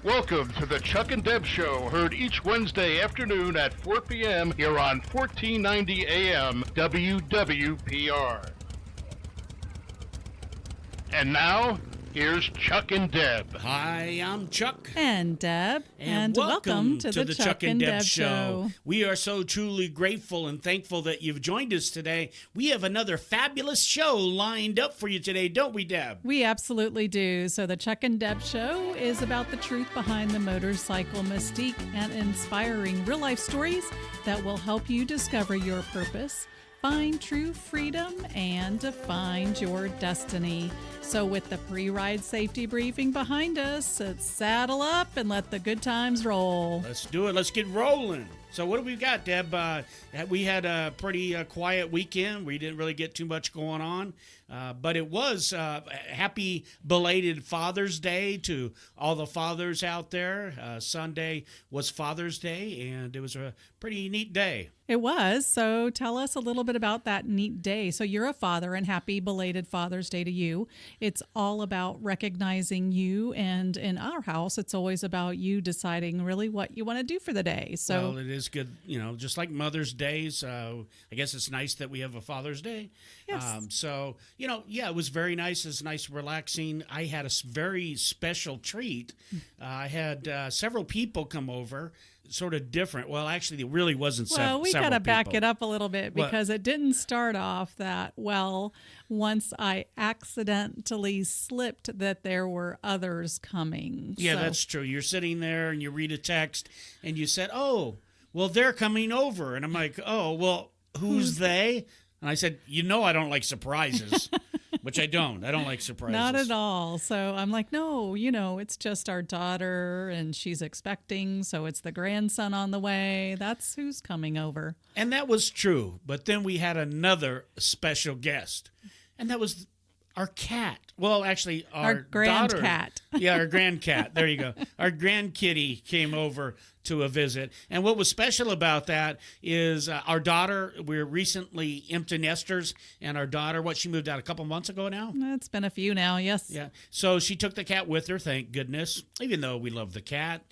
Welcome to the Chuck-n-Deb Show, heard each Wednesday afternoon at 4 p.m. here on 1490 AM WWPR. And now, here's Chuck and Deb. Hi, I'm Chuck. And Deb. And welcome to the Chuck and Deb Show. We are so truly grateful and thankful that you've joined us today. We have another fabulous show lined up for you today, don't we, Deb? We absolutely do. So the Chuck and Deb Show is about the truth behind the motorcycle mystique and inspiring real-life stories that will help you discover your purpose, find true freedom, and define your destiny. So with the pre-ride safety briefing behind us, let's saddle up and let the good times roll. Let's do it. Let's get rolling. So what do we got, Deb? We had a pretty quiet weekend. We didn't really get too much going on. But it was happy belated Father's Day to all the fathers out there. Sunday was Father's Day, and it was a pretty neat day. It was. So tell us a little bit about that neat day. So you're a father, and happy belated Father's Day to you. It's all about recognizing you, and in our house, it's always about you deciding really what you want to do for the day. So well, it is good, just like Mother's Days. I guess it's nice that we have a Father's Day. Yes. It was very nice. It's nice, relaxing. I had a very special treat. I had several people come over, sort of different. Well, actually, it really wasn't several people. Well, we got to back it up a little bit because it didn't start off that well. Once I accidentally slipped that there were others coming. Yeah, that's true. You're sitting there and you read a text and you said, oh, well, they're coming over. And I'm like, oh, well, who's they? And I said, I don't like surprises, which I don't. I don't like surprises. Not at all. So I'm like, no, it's just our daughter and she's expecting. So it's the grandson on the way. That's who's coming over. And that was true. But then we had another special guest, and that was our cat. Well, actually, our grand daughter. Cat. Yeah, our grand cat. There you go. Our grand kitty came over to a visit. And what was special about that is our daughter, we're recently empty nesters, and our daughter, she moved out a couple months ago now? It's been a few now, yes. Yeah. So she took the cat with her, thank goodness, even though we love the cat.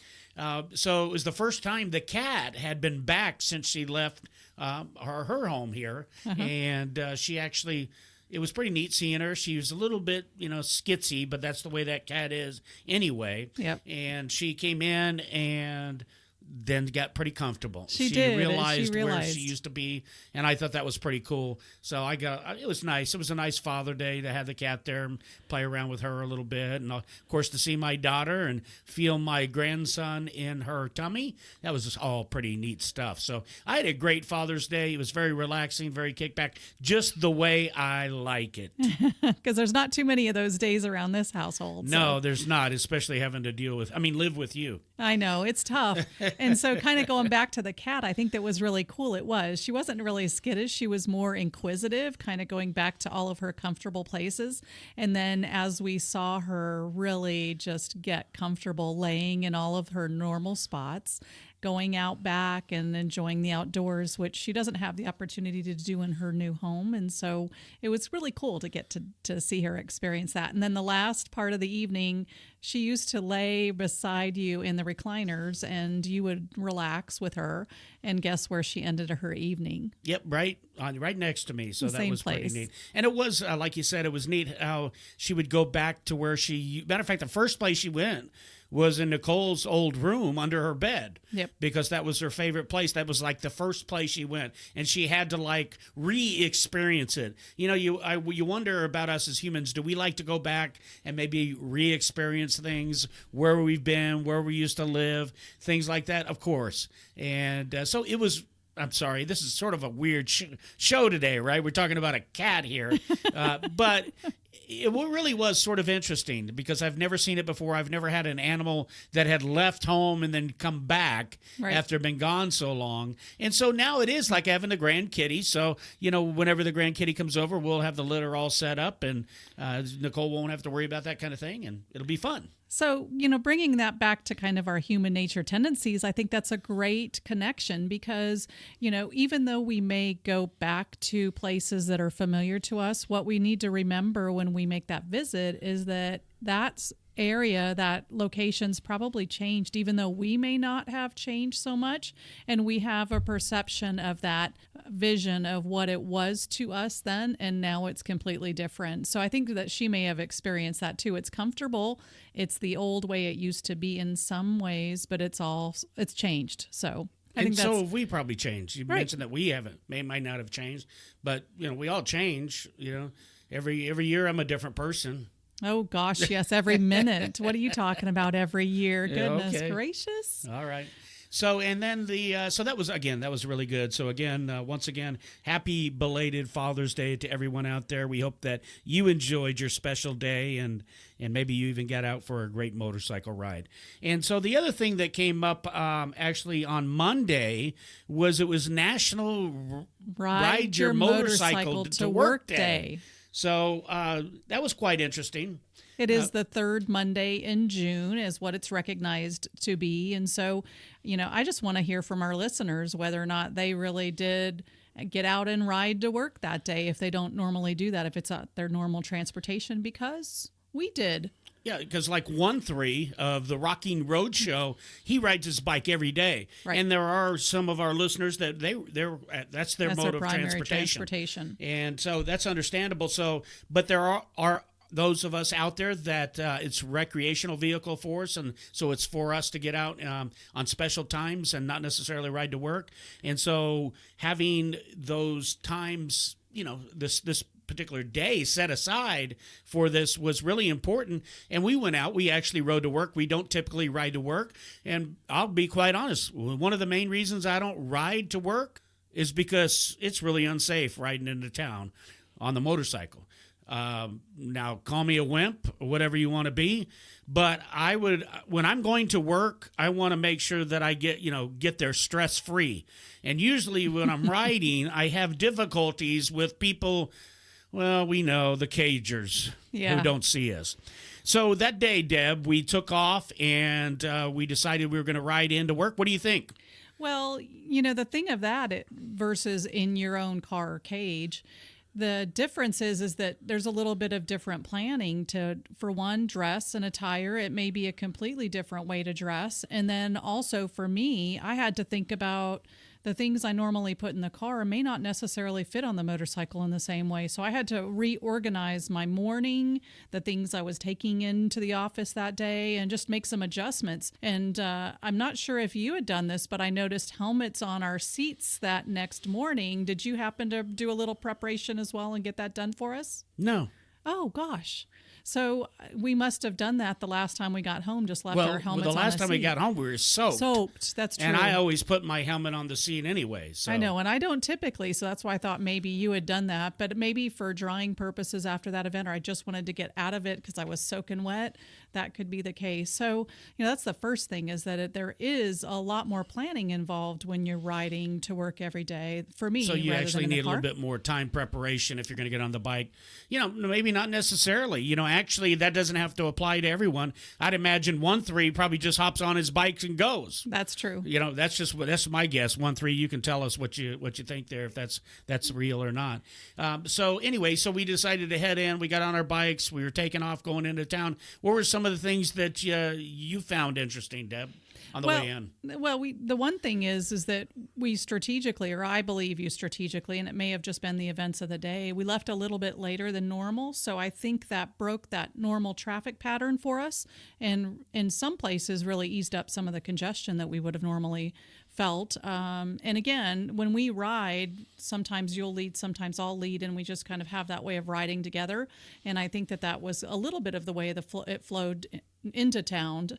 So it was the first time the cat had been back since she left her home here. Uh-huh. And she actually... It was pretty neat seeing her. She was a little bit, skitsy, but that's the way that cat is anyway. Yep. And she came in and then got pretty comfortable. She did. Realized where she used to be, and I thought that was pretty cool. So it was nice. It was a nice Father Day to have the cat there and play around with her a little bit. And, of course, to see my daughter and feel my grandson in her tummy, that was just all pretty neat stuff. So I had a great Father's Day. It was very relaxing, very kickback, just the way I like it. Because there's not too many of those days around this household. No, there's not, especially having to live with you. I know, it's tough. And so kind of going back to the cat, I think that was really cool. She wasn't really skittish. She was more inquisitive, kind of going back to all of her comfortable places. And then as we saw her really just get comfortable laying in all of her normal spots, going out back and enjoying the outdoors, which she doesn't have the opportunity to do in her new home. And so it was really cool to get to see her experience that. And then the last part of the evening, she used to lay beside you in the recliners and you would relax with her. And guess where she ended her evening? Yep, right next to me. So that was pretty neat. And it was, like you said, it was neat how she would go back to where matter of fact, the first place she went was in Nicole's old room under her bed. Yep. Because that was her favorite place. That was like the first place she went. And she had to re-experience it. You wonder about us as humans. Do we like to go back and maybe re-experience things, where we've been, where we used to live, things like that? Of course. And so it was... I'm sorry, this is sort of a weird show today, right? We're talking about a cat here. But it really was sort of interesting because I've never seen it before. I've never had an animal that had left home and then come back after been gone so long. And so now it is like having the grand kitty. So, whenever the grand kitty comes over, we'll have the litter all set up and Nicole won't have to worry about that kind of thing, and it'll be fun. So, bringing that back to kind of our human nature tendencies, I think that's a great connection because, even though we may go back to places that are familiar to us, what we need to remember when we make that visit is that that's area, that location's probably changed, even though we may not have changed so much. And we have a perception of that vision of what it was to us then, and now it's completely different. So I think that she may have experienced that too. It's comfortable. It's the old way it used to be in some ways, but it's changed. So I think so have we probably changed. You Right. mentioned that we might not have changed, but we all change. Every year I'm a differerent person. Oh gosh, yes, every minute. What are you talking about? Every year? Yeah, Goodness okay. gracious. All right. So, and then so that was really good. So again, once again, happy belated Father's Day to everyone out there. We hope that you enjoyed your special day and maybe you even got out for a great motorcycle ride. And so the other thing that came up actually on Monday it was National Ride Your Motorcycle to Work Day. So that was quite interesting. It is the third Monday in June is what it's recognized to be. And so, I just want to hear from our listeners whether or not they really did get out and ride to work that day if they don't normally do that, if it's their normal transportation, because we did. Yeah, because like 1-3 of the Rocking Road Show, he rides his bike every day. Right. And there are some of our listeners that that's their mode of primary transportation. And so that's understandable. So, but there are those of us out there that it's a recreational vehicle for us, and so it's for us to get out on special times and not necessarily ride to work. And so having those times, this particular day set aside for this was really important. And we went out. We actually rode to work. We don't typically ride to work. And I'll be quite honest, one of the main reasons I don't ride to work is because it's really unsafe riding into town on the motorcycle. Now, call me a wimp or whatever you want to be, but when I'm going to work, I want to make sure that I get there stress free. And usually when I'm riding, I have difficulties with people. Well, we know the cagers who don't see us. So that day, Deb, we took off and we decided we were going to ride into work. What do you think? Well, the thing of that versus in your own car or cage, the difference is that there's a little bit of different planning for one, dress and attire. It may be a completely different way to dress. And then also for me, I had to think about the things I normally put in the car may not necessarily fit on the motorcycle in the same way. So I had to reorganize my morning, the things I was taking into the office that day, and just make some adjustments. And I'm not sure if you had done this, but I noticed helmets on our seats that next morning. Did you happen to do a little preparation as well and get that done for us? No. Oh, gosh. So we must have done that the last time we got home, just left our helmets on the seat. The last time we got home, we were soaked. Soaked, that's true. And I always put my helmet on the seat anyway. So. I know, and I don't typically, so that's why I thought maybe you had done that. But maybe for drying purposes after that event, or I just wanted to get out of it because I was soaking wet, that could be the case. So, that's the first thing, is that there is a lot more planning involved when you're riding to work every day. For me, so you rather actually than in need the a car. little bit more time preparation if you're going to get on the bike. Maybe not necessarily. Actually, that doesn't have to apply to everyone. I'd imagine 1-3 probably just hops on his bike and goes. That's true. That's my guess. 1-3, you can tell us what you think there, if that's real or not. So anyway, so we decided to head in. We got on our bikes. We were taking off, going into town. What were some of the things that you found interesting, Deb, on the way in? Well, the one thing is that we strategically, or I believe you strategically, and it may have just been the events of the day, we left a little bit later than normal. So I think that broke that normal traffic pattern for us, and in some places really eased up some of the congestion that we would have normally felt. And again, when we ride, sometimes you'll lead, sometimes I'll lead, and we just kind of have that way of riding together. And I think that was a little bit of the way it flowed into town,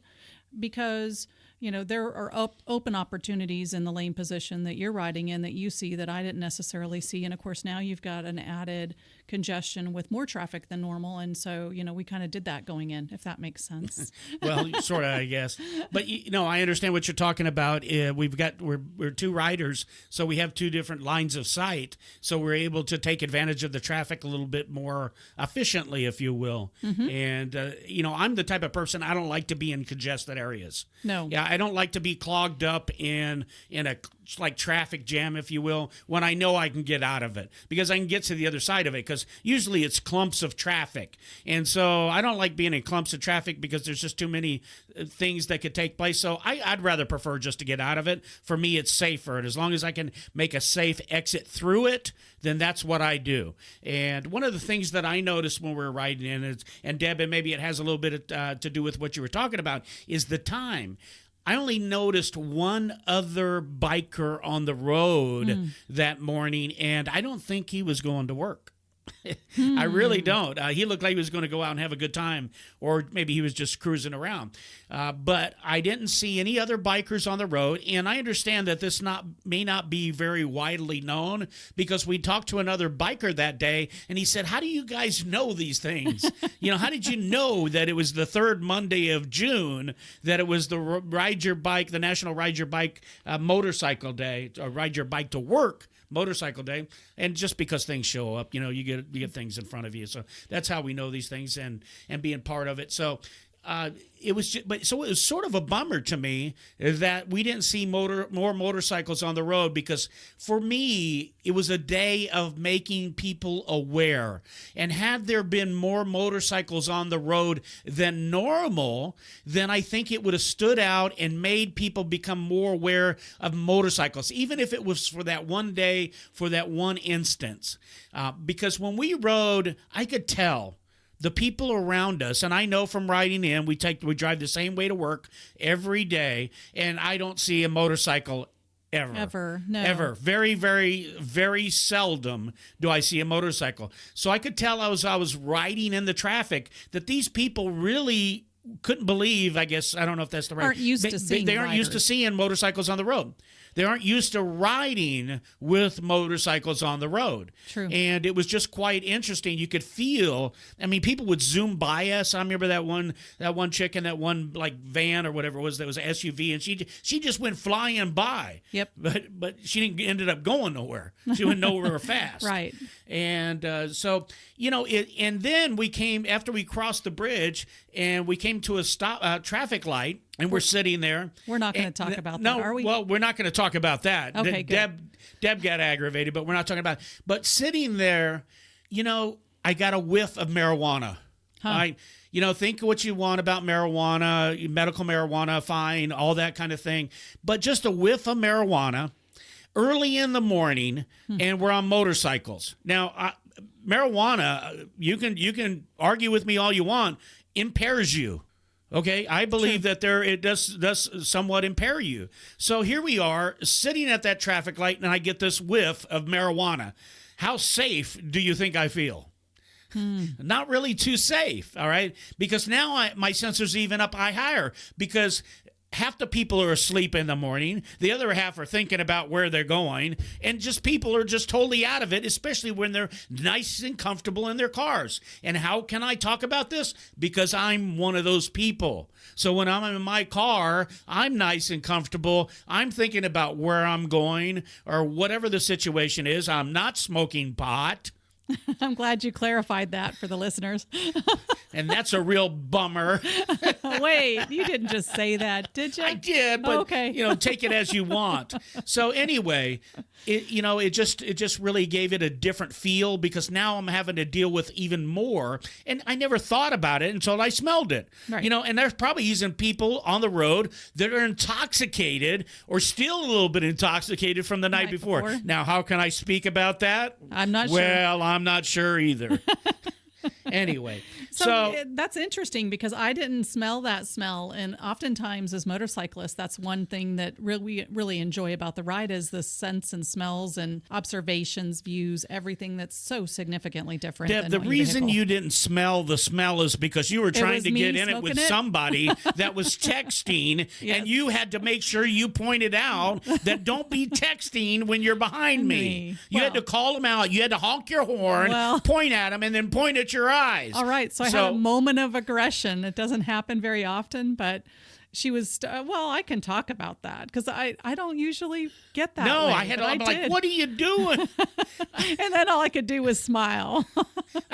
because there are open opportunities in the lane position that you're riding in that you see that I didn't necessarily see. And of course, now you've got an added congestion with more traffic than normal. And so, we kind of did that going in, if that makes sense. Well, sort of, I guess. But, I understand what you're talking about. We're two riders, so we have two different lines of sight. So we're able to take advantage of the traffic a little bit more efficiently, if you will. Mm-hmm. And, I'm the type of person, I don't like to be in congested areas. No. Yeah, I don't like to be clogged up in a like traffic jam, if you will, when I know I can get out of it because I can get to the other side of it because usually it's clumps of traffic. And so I don't like being in clumps of traffic because there's just too many things that could take place. So I'd rather prefer just to get out of it. For me, it's safer. And as long as I can make a safe exit through it, then that's what I do. And one of the things that I noticed when we were riding in, and Deb, and maybe it has a little bit to do with what you were talking about, is the time. I only noticed one other biker on the road that morning, and I don't think he was going to work. I really don't. He looked like he was going to go out and have a good time, or maybe he was just cruising around. But I didn't see any other bikers on the road, and I understand that this may not be very widely known because we talked to another biker that day, and he said, "How do you guys know these things? How did you know that it was the third Monday of June, that it was the Ride Your Bike, the National Ride Your Bike Motorcycle Day, or Ride Your Bike to Work Motorcycle Day?" And just because things show up, you get things in front of you. So that's how we know these things and being part of it. So it was sort of a bummer to me that we didn't see more motorcycles on the road, because for me it was a day of making people aware. And had there been more motorcycles on the road than normal, then I think it would have stood out and made people become more aware of motorcycles, even if it was for that one day, for that one instance. Because when we rode, I could tell the people around us, and I know from riding in, we drive the same way to work every day, and I don't see a motorcycle ever. No. Ever. Very, very, very seldom do I see a motorcycle. So I could tell as I was riding in the traffic that these people really couldn't believe, I guess, I don't know if that's the right... Aren't used to seeing They aren't used to seeing motorcycles on the road. They aren't used to riding with motorcycles on the road. True. And it was just quite interesting. You could feel, people would zoom by us. I remember that one chick in that one like van or whatever it was, that was an SUV, and she just went flying by. Yep. But she ended up going nowhere. She went nowhere fast. Right. And and then we came, after we crossed the bridge, and we came to a traffic light, and we're sitting there. We're not going to talk about that, are we? Well, we're not going to talk about that. Okay, good. Deb got aggravated, but we're not talking about it. But sitting there, I got a whiff of marijuana. Huh. Think what you want about marijuana, medical marijuana, fine, all that kind of thing. But just a whiff of marijuana early in the morning, and we're on motorcycles. Now, marijuana, you can argue with me all you want, impairs you. Okay, I believe that it does somewhat impair you. So here we are sitting at that traffic light, and I get this whiff of marijuana. How safe do you think I feel? Not really too safe, all right? Because now my sensors even up higher, because half the people are asleep in the morning. The other half are thinking about where they're going. And just people are just totally out of it, especially when they're nice and comfortable in their cars. And how can I talk about this? Because I'm one of those people. So when I'm in my car, I'm nice and comfortable. I'm thinking about where I'm going or whatever the situation is. I'm not smoking pot. I'm glad you clarified that for the listeners. And that's a real bummer. Wait, you didn't just say that, did you? I did, but okay. Take it as you want. So anyway, it just really gave it a different feel, because now I'm having to deal with even more, and I never thought about it until I smelled it. Right. And there's probably even people on the road that are intoxicated or still a little bit intoxicated from the night before. Now, how can I speak about that? I'm not sure. Well, I'm not sure either. Anyway, so that's interesting, because I didn't smell that smell, and oftentimes as motorcyclists, that's one thing that we really enjoy about the ride is the scents and smells and observations, views, everything that's so significantly different. Deb, the reason you didn't smell the smell is because you were trying to get in it with somebody that was texting, Yes. and you had to make sure you pointed out that don't be texting when you're behind me. You had to call them out. You had to honk your horn, point at them, and then point at your eyes. All right. So I had a moment of aggression. It doesn't happen very often, but she was, well, I can talk about that because I don't usually get that No, way, I had but I'm like, what are you doing? And then all I could do was smile.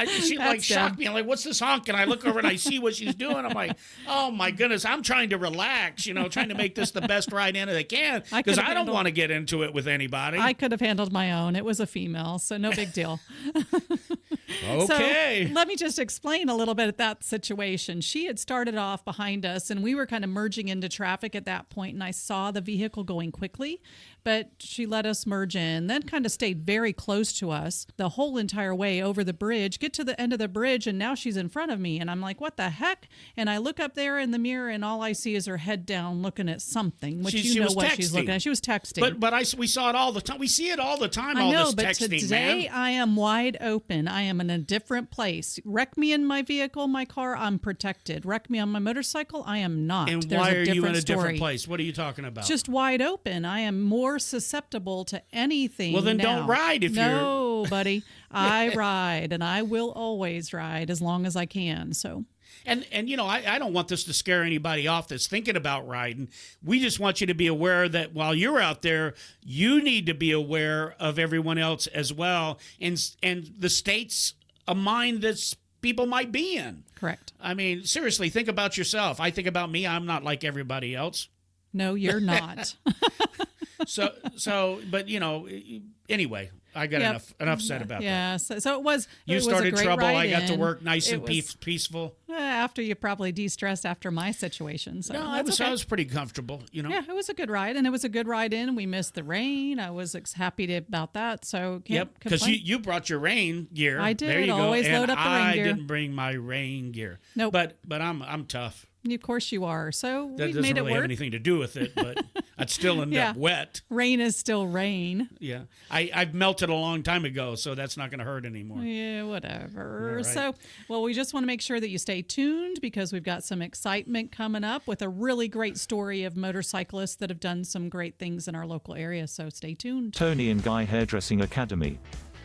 She like shocked me. I'm like, what's this honk? And I look over and I see what she's doing. I'm like, oh my goodness, I'm trying to relax, trying to make this the best ride in I can because I don't want to get into it with anybody. I could have handled my own. It was a female, so no big deal. Okay. So let me just explain a little bit of that situation. She had started off behind us, and we were kind of merging into traffic at that point, and I saw the vehicle going quickly, but she let us merge in, then kind of stayed very close to us the whole entire way over the bridge, get to the end of the bridge, and now she's in front of me, and I'm like, what the heck? And I look up there in the mirror, and all I see is her head down looking at something, which she know was what texting. she's looking at. She was texting. But we saw it all the time. We see it all the time, I all know, this but texting, today man. I am wide open. I am in a different place. Wreck me in my vehicle, my car, I'm protected. Wreck me on my motorcycle, I am not. And There's why a are you in a story. different place? What are you talking about? Just wide open. I am more susceptible to anything. Well, then now. don't ride if No, buddy. I ride, and I will always ride as long as I can. So. And I don't want this to scare anybody off that's thinking about riding. We just want you to be aware that while you're out there, you need to be aware of everyone else as well, and the states of mind that people might be in. Correct. I mean, seriously, think about yourself. I think about me. I'm not like everybody else. No, you're not. But anyway, I got enough said about that. Yeah, so it was. You it started was a great trouble. I got to ride-in. work nice It and was, peaceful. After you probably de-stressed after my situation. So No, I that's was okay. I was pretty comfortable. Yeah, it was a good ride, and it was a good ride in. We missed the rain. I was happy about that. So can't because complain. you brought your rain gear. I did. There you Always go. load And up the rain I gear. didn't bring my rain gear. Nope. But I'm tough. Of course you are. So That we doesn't made it really work. have anything to do with it, but I'd still end Yeah. up wet. Rain is still rain. Yeah, I've melted a long time ago, so that's not going to hurt anymore. Yeah, whatever. All right. So, well, we just want to make sure that you stay tuned because we've got some excitement coming up with a really great story of motorcyclists that have done some great things in our local area. So stay tuned. Tony and Guy Hairdressing Academy,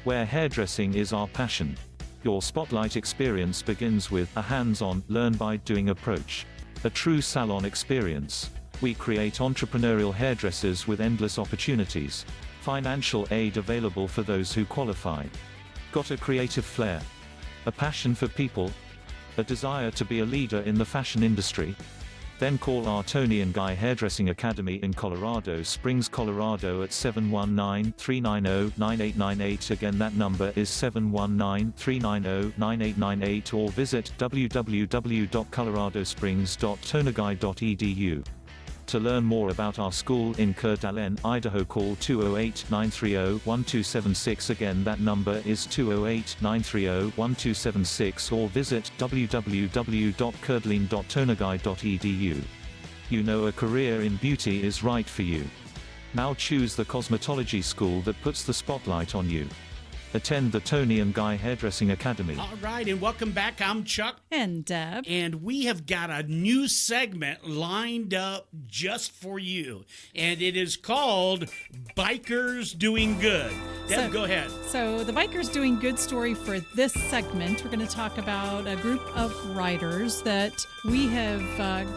where hairdressing is our passion. Your spotlight experience begins with a hands-on, learn-by-doing approach. A true salon experience. We create entrepreneurial hairdressers with endless opportunities. Financial aid available for those who qualify. Got a creative flair? A passion for people? A desire to be a leader in the fashion industry? Then call our Tony and Guy Hairdressing Academy in Colorado Springs, Colorado at 719-390-9898. Again, that number is 719-390-9898, or visit www.coloradosprings.tonaguy.edu. To learn more about our school in Coeur d'Alene, Idaho, call 208-930-1276. Again, that number is 208-930-1276, or visit www.coeurdalene.tonaguy.edu. You know a career in beauty is right for you. Now choose the cosmetology school that puts the spotlight on you. Attend the Tony and Guy Hairdressing Academy. All right, and welcome back. I'm Chuck. And Deb. And we have got a new segment lined up just for you. And it is called Bikers Doing Good. Deb, go ahead. So the Bikers Doing Good story for this segment, we're going to talk about a group of riders that we have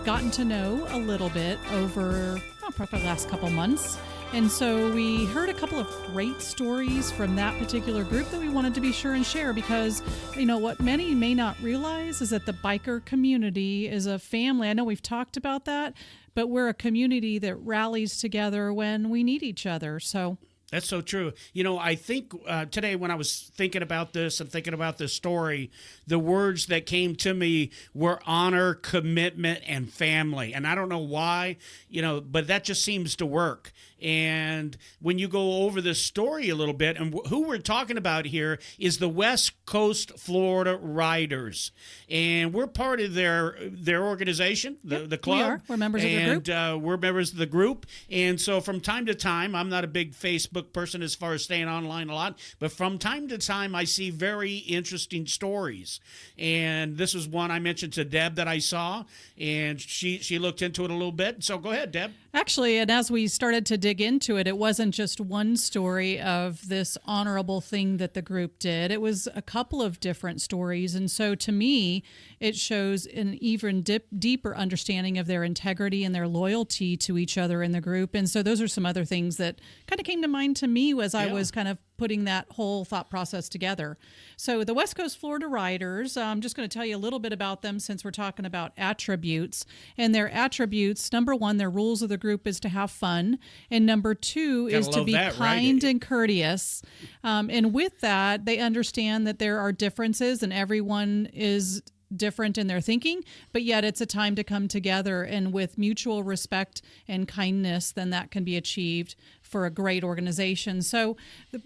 gotten to know a little bit over probably the last couple months. And so we heard a couple of great stories from that particular group that we wanted to be sure and share because, what many may not realize is that the biker community is a family. I know we've talked about that, but we're a community that rallies together when we need each other. So that's so true. I think today when I was thinking about this and thinking about this story, the words that came to me were honor, commitment, and family. And I don't know why, but that just seems to work. And when you go over this story a little bit, and who we're talking about here is the West Coast Florida Riders. And we're part of their organization, the club. We are. We're members of the group. And we're members of the group. And so from time to time, I'm not a big Facebook person as far as staying online a lot, but from time to time, I see very interesting stories. And this was one I mentioned to Deb that I saw, and she looked into it a little bit. So go ahead, Deb. Actually, and as we started to dig into it, it wasn't just one story of this honorable thing that the group did. It was a couple of different stories. And so to me, it shows an even deeper understanding of their integrity and their loyalty to each other in the group. And so those are some other things that kind of came to mind to me as I was kind of putting that whole thought process together. So the West Coast Florida Riders, I'm just going to tell you a little bit about them since we're talking about attributes. And their attributes, number one, their rules of the group is to have fun. And number two is to be kind and courteous. And with that, they understand that there are differences and everyone is different in their thinking, but yet it's a time to come together, and with mutual respect and kindness, then that can be achieved for a great organization. So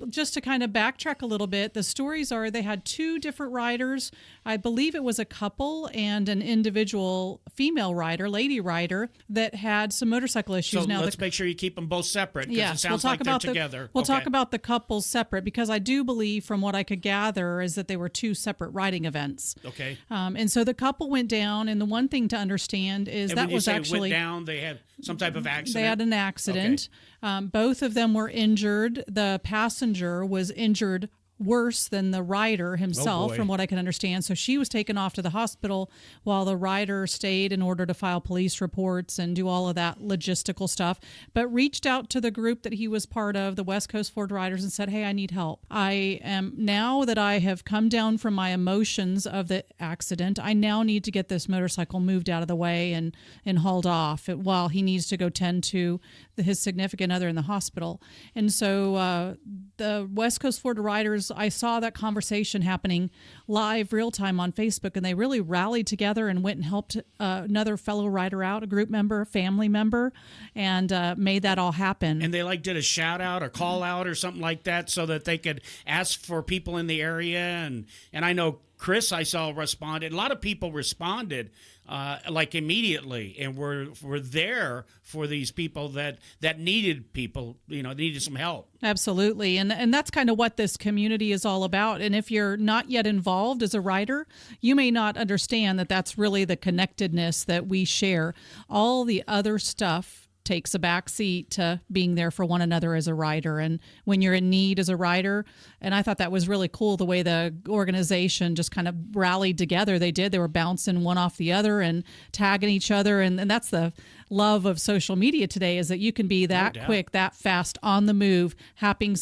just to kind of backtrack a little bit, the stories are they had two different riders. I believe it was a couple and an individual female rider, lady rider, that had some motorcycle issues. So now let's make sure you keep them both separate, because yes, it sounds like they're together. We'll talk about the couples separate, because I do believe from what I could gather is that they were two separate riding events. Okay. And so the couple went down, and the one thing to understand is and that when you was say actually went down, they had some type of accident. They had an accident. Okay. Both of them were injured. The passenger was injured worse than the rider himself, from what I can understand. So she was taken off to the hospital while the rider stayed in order to file police reports and do all of that logistical stuff, but reached out to the group that he was part of, the West Coast Florida Riders, and said, hey, I need help. I am, now that I have come down from my emotions of the accident, I now need to get this motorcycle moved out of the way and hauled off while he needs to go tend to his significant other in the hospital. And so the West Coast Florida Riders, I saw that conversation happening live real time on Facebook, and they really rallied together and went and helped another fellow rider out, a group member, a family member, and made that all happen. And they did a shout out or call out or something like that so that they could ask for people in the area. And I know Chris, I saw, responded. A lot of people responded immediately, and were there for these people that needed people, needed some help. Absolutely. And that's kind of what this community is all about. And if you're not yet involved as a rider, you may not understand that that's really the connectedness that we share. All the other stuff takes a backseat to being there for one another as a rider, and when you're in need as a rider. And I thought that was really cool, the way the organization just kind of rallied together. They were bouncing one off the other and tagging each other, and that's the love of social media today, is that you can be that quick, that fast, on the move, helping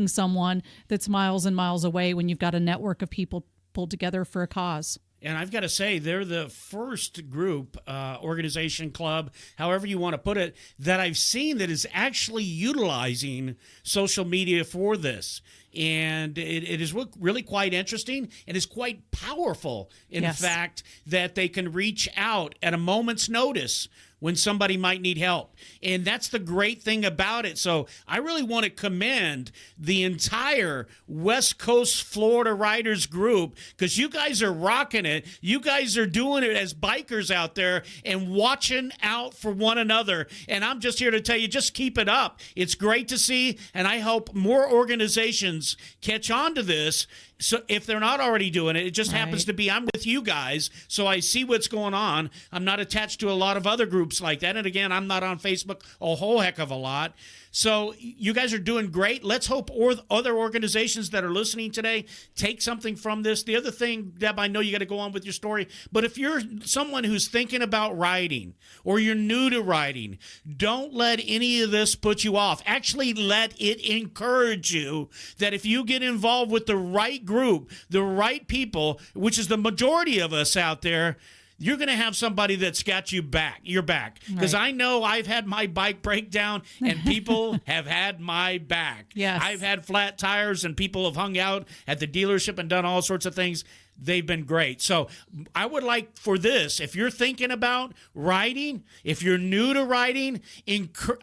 someone that's miles and miles away when you've got a network of people pulled together for a cause. And I've got to say, they're the first group, organization, club, however you want to put it, that I've seen that is actually utilizing social media for this. And it is really quite interesting, and it's quite powerful, in fact, that they can reach out at a moment's notice when somebody might need help. And that's the great thing about it. So I really want to commend the entire West Coast Florida Riders group, because you guys are rocking it. You guys are doing it as bikers out there and watching out for one another. And I'm just here to tell you, just keep it up. It's great to see, and I hope more organizations catch on to this. So if they're not already doing it, it just happens to be I'm with you guys, so I see what's going on. I'm not attached to a lot of other groups like that. And again, I'm not on Facebook a whole heck of a lot. So you guys are doing great. Let's hope other organizations that are listening today take something from this. The other thing, Deb, I know you got to go on with your story, but if you're someone who's thinking about riding or you're new to riding, don't let any of this put you off. Actually, let it encourage you that if you get involved with the right group, the right people, which is the majority of us out there, you're going to have somebody that's got your back. Because I know I've had my bike break down, and people have had my back. Yes. I've had flat tires, and people have hung out at the dealership and done all sorts of things. They've been great. So I would like for this, if you're thinking about riding, if you're new to riding,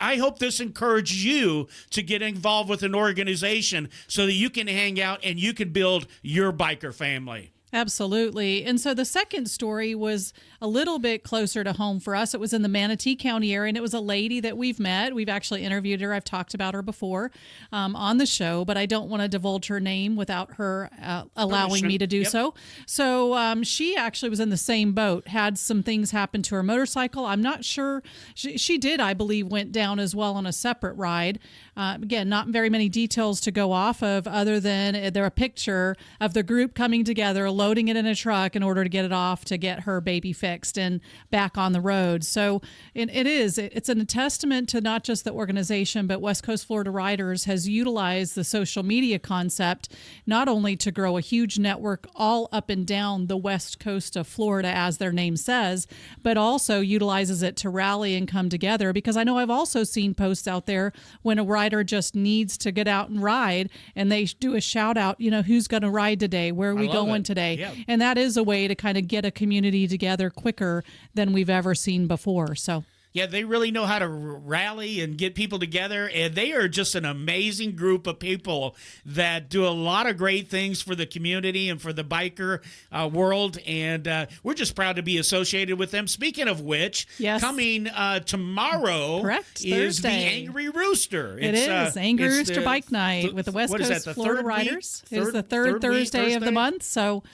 I hope this encourages you to get involved with an organization so that you can hang out and you can build your biker family. Absolutely. And so the second story was a little bit closer to home for us. It was in the Manatee County area, and it was a lady that we've met. We've actually interviewed her. I've talked about her before on the show, but I don't want to divulge her name without her allowing me to do so. So she actually was in the same boat, had some things happen to her motorcycle. I'm not sure. She did, I believe, went down as well on a separate ride. Again, not very many details to go off of other than there a picture of the group coming together, loading it in a truck in order to get it off to get her baby fixed and back on the road. So it's a testament to not just the organization, but West Coast Florida Riders has utilized the social media concept not only to grow a huge network all up and down the west coast of Florida, as their name says, but also utilizes it to rally and come together. Because I know I've also seen posts out there when a rider just needs to get out and ride, and they do a shout out, who's going to ride today? Where are we going today? Yeah. And that is a way to kind of get a community together quicker than we've ever seen before. So. Yeah, they really know how to rally and get people together, and they are just an amazing group of people that do a lot of great things for the community and for the biker world, and we're just proud to be associated with them. Speaking of which, coming tomorrow Correct. is Thursday. The Angry Rooster. It's Angry Rooster Bike Night with the West Coast Florida Riders. It's the third Thursday of the month, so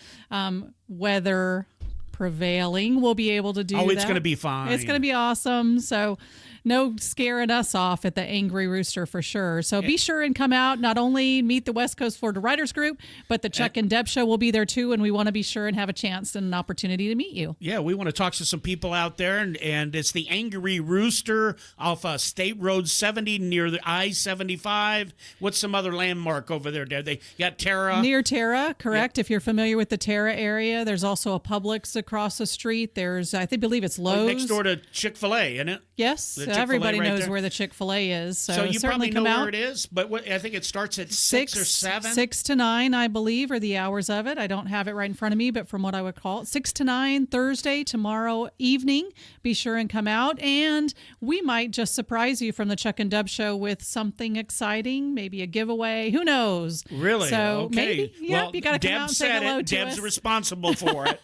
weather prevailing, we'll be able to do that. Oh, it's going to be fine. It's going to be awesome. So no scaring us off at the Angry Rooster for sure. So be sure and come out, not only meet the West Coast Florida Riders Group, but the Chuck-n-Deb show will be there too, and we want to be sure and have a chance and an opportunity to meet you. Yeah, we want to talk to some people out there, and it's the Angry Rooster off State Road 70 near the I-75. What's some other landmark over there, Deb? They got Terra. Near Terra, correct. Yep. If you're familiar with the Terra area, there's also a Publix across the street. There's, I believe it's Lowe's. Next door to Chick-fil-A, isn't it? Yes, everybody knows where the Chick-fil-A is. So you probably know where it is, but I think it starts at 6 or 7? 6 to 9, I believe, are the hours of it. I don't have it right in front of me, but from what I would call it, 6 to 9 Thursday, tomorrow evening. Be sure and come out, and we might just surprise you from the Chuck-n-Deb show with something exciting, maybe a giveaway. Who knows? Really? So okay. maybe, well, you got to come out and say hello to Deb's us. responsible for it.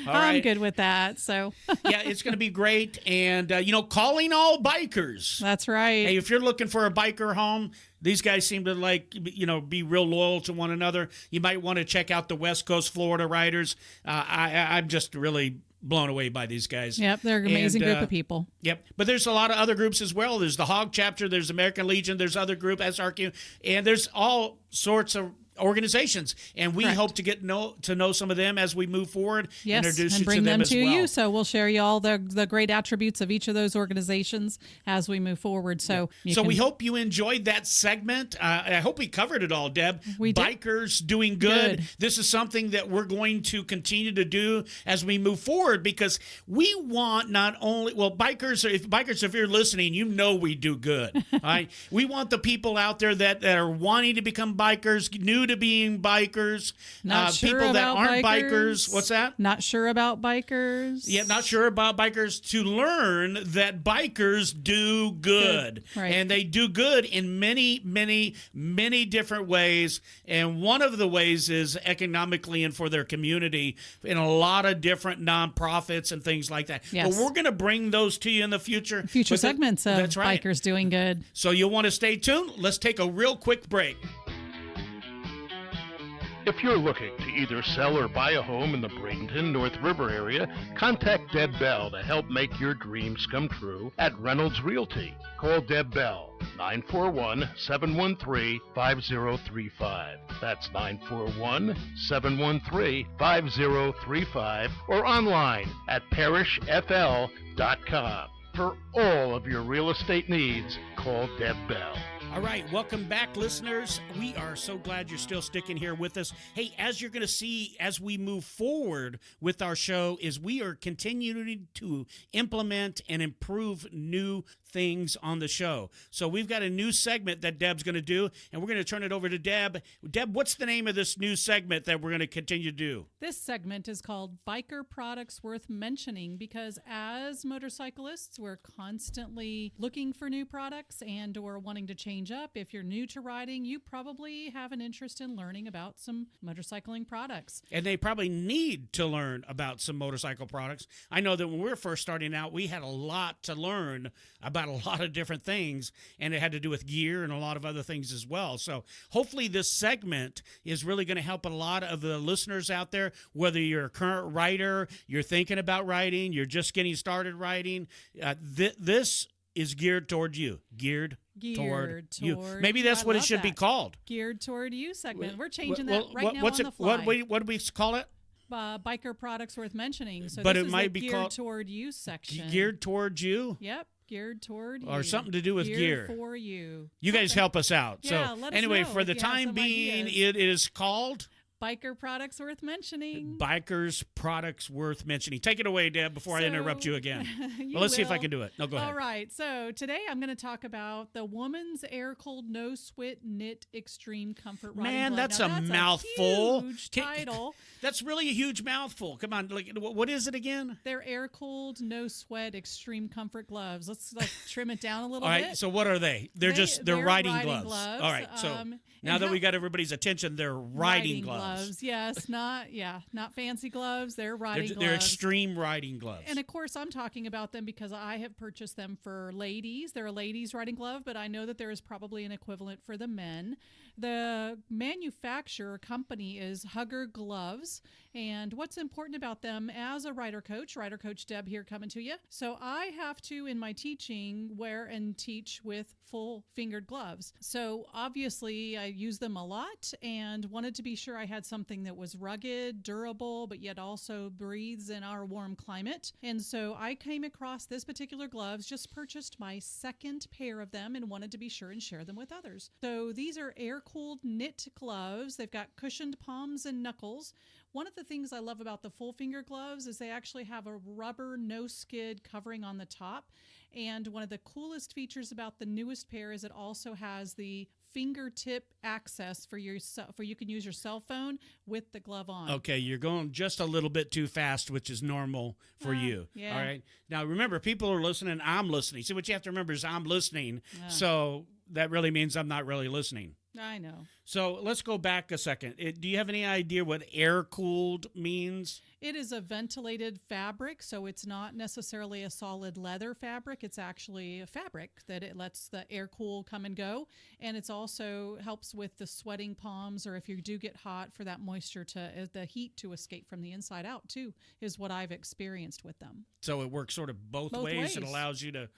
All I'm right. good with that. So yeah, it's going to be great. And, calling all bikers. That's right. Hey, if you're looking for a biker home, these guys seem to be real loyal to one another. You might want to check out the West Coast Florida Riders. I'm just really blown away by these guys. Yep, they're an amazing group of people. Yep, but there's a lot of other groups as well. There's the Hog Chapter, there's American Legion, there's other group, SRQ, and there's all sorts of organizations, and we hope to get to know some of them as we move forward. Yes, introduce and you bring to them to as well. you. So we'll share you all the great attributes of each of those organizations as we move forward. So we hope you enjoyed that segment. I hope we covered it all, Deb. We did. Bikers doing good. This is something that we're going to continue to do as we move forward, because we want not only bikers. If you're listening, you know we do good. All right, we want the people out there that are wanting to become bikers, new to being bikers. Not sure people that about aren't bikers. bikers. What's that? Not sure about bikers. Yeah, not sure about bikers, to learn that bikers do good. Right. And they do good in many, many, many different ways. And one of the ways is economically and for their community in a lot of different nonprofits and things like that. Yes. But we're going to bring those to you in the future. Future segments of that's right. Bikers Doing Good. So you'll want to stay tuned. Let's take a real quick break. If you're looking to either sell or buy a home in the Bradenton, North River area, contact Deb Bell to help make your dreams come true at Reynolds Realty. Call Deb Bell, 941-713-5035. That's 941-713-5035, or online at parishfl.com. For all of your real estate needs, call Deb Bell. All right, welcome back, listeners. We are so glad you're still sticking here with us. Hey, as you're going to see as we move forward with our show, is we are continuing to implement and improve new things on the show. So we've got a new segment that Deb's going to do, and we're going to turn it over to Deb. Deb, what's the name of this new segment that we're going to continue to do? This segment is called Biker Products Worth Mentioning, because as motorcyclists, we're constantly looking for new products and or wanting to change up. If you're new to riding, you probably have an interest in learning about some motorcycling products. And they probably need to learn about some motorcycle products. I know that when we were first starting out, we had a lot to learn about a lot of different things, and it had to do with gear and a lot of other things as well. So hopefully this segment is really going to help a lot of the listeners out there, whether you're a current rider, you're thinking about riding, you're just getting started riding. This is geared toward you. Geared toward you. Maybe that's what it should be called. Geared toward you segment. We're changing that right now what's on the fly. What do we call it? Biker Products Worth Mentioning. So but this it is might the be geared called toward you section. Geared toward you? Yep. Geared toward you. Or something to do with gear. For you. You guys help us out. Yeah, so let us anyway, know for the if you have time some being, ideas. it is called Biker Products Worth Mentioning. Bikers Products Worth Mentioning. Take it away, Deb, before I interrupt you again. Well, let's see if I can do it. No, go ahead. All right. So today I'm going to talk about the Woman's Air-Cooled No Sweat Knit Extreme Comfort Riding Man, Glove. that's Now, a mouthful. Huge title. That's really a huge mouthful. Come on, like, what is it again? They're air-cooled, no-sweat, extreme comfort gloves. Let's trim it down a little All bit. right, so what are they? They're riding gloves. All right, so now that we got everybody's attention, they're riding gloves. Yes, not fancy gloves. They're riding gloves. They're extreme riding gloves. And of course, I'm talking about them because I have purchased them for ladies. They're a ladies' riding glove, but I know that there is probably an equivalent for the men. The manufacturer company is Hugger Gloves. And what's important about them as a rider coach Deb here coming to you. So I have to, in my teaching, wear and teach with full fingered gloves. So obviously I use them a lot and wanted to be sure I had something that was rugged, durable, but yet also breathes in our warm climate. And so I came across this particular gloves, just purchased my second pair of them and wanted to be sure and share them with others. So these are air-cooled knit gloves. They've got cushioned palms and knuckles. One of the things I love about the full finger gloves is they actually have a rubber no skid covering on the top. And one of the coolest features about the newest pair is it also has the fingertip access for you can use your cell phone with the glove on. Okay, you're going just a little bit too fast, which is normal for you. Yeah. All right. Now remember, people are listening. I'm listening. See, what you have to remember is I'm listening. So that really means I'm not really listening. I know. So let's go back a second. Do you have any idea what air-cooled means? It is a ventilated fabric, so it's not necessarily a solid leather fabric. It's actually a fabric that it lets the air cool come and go. And it's also helps with the sweating palms, or if you do get hot, for that moisture the heat to escape from the inside out too, is what I've experienced with them. So it works sort of both ways. It allows you to,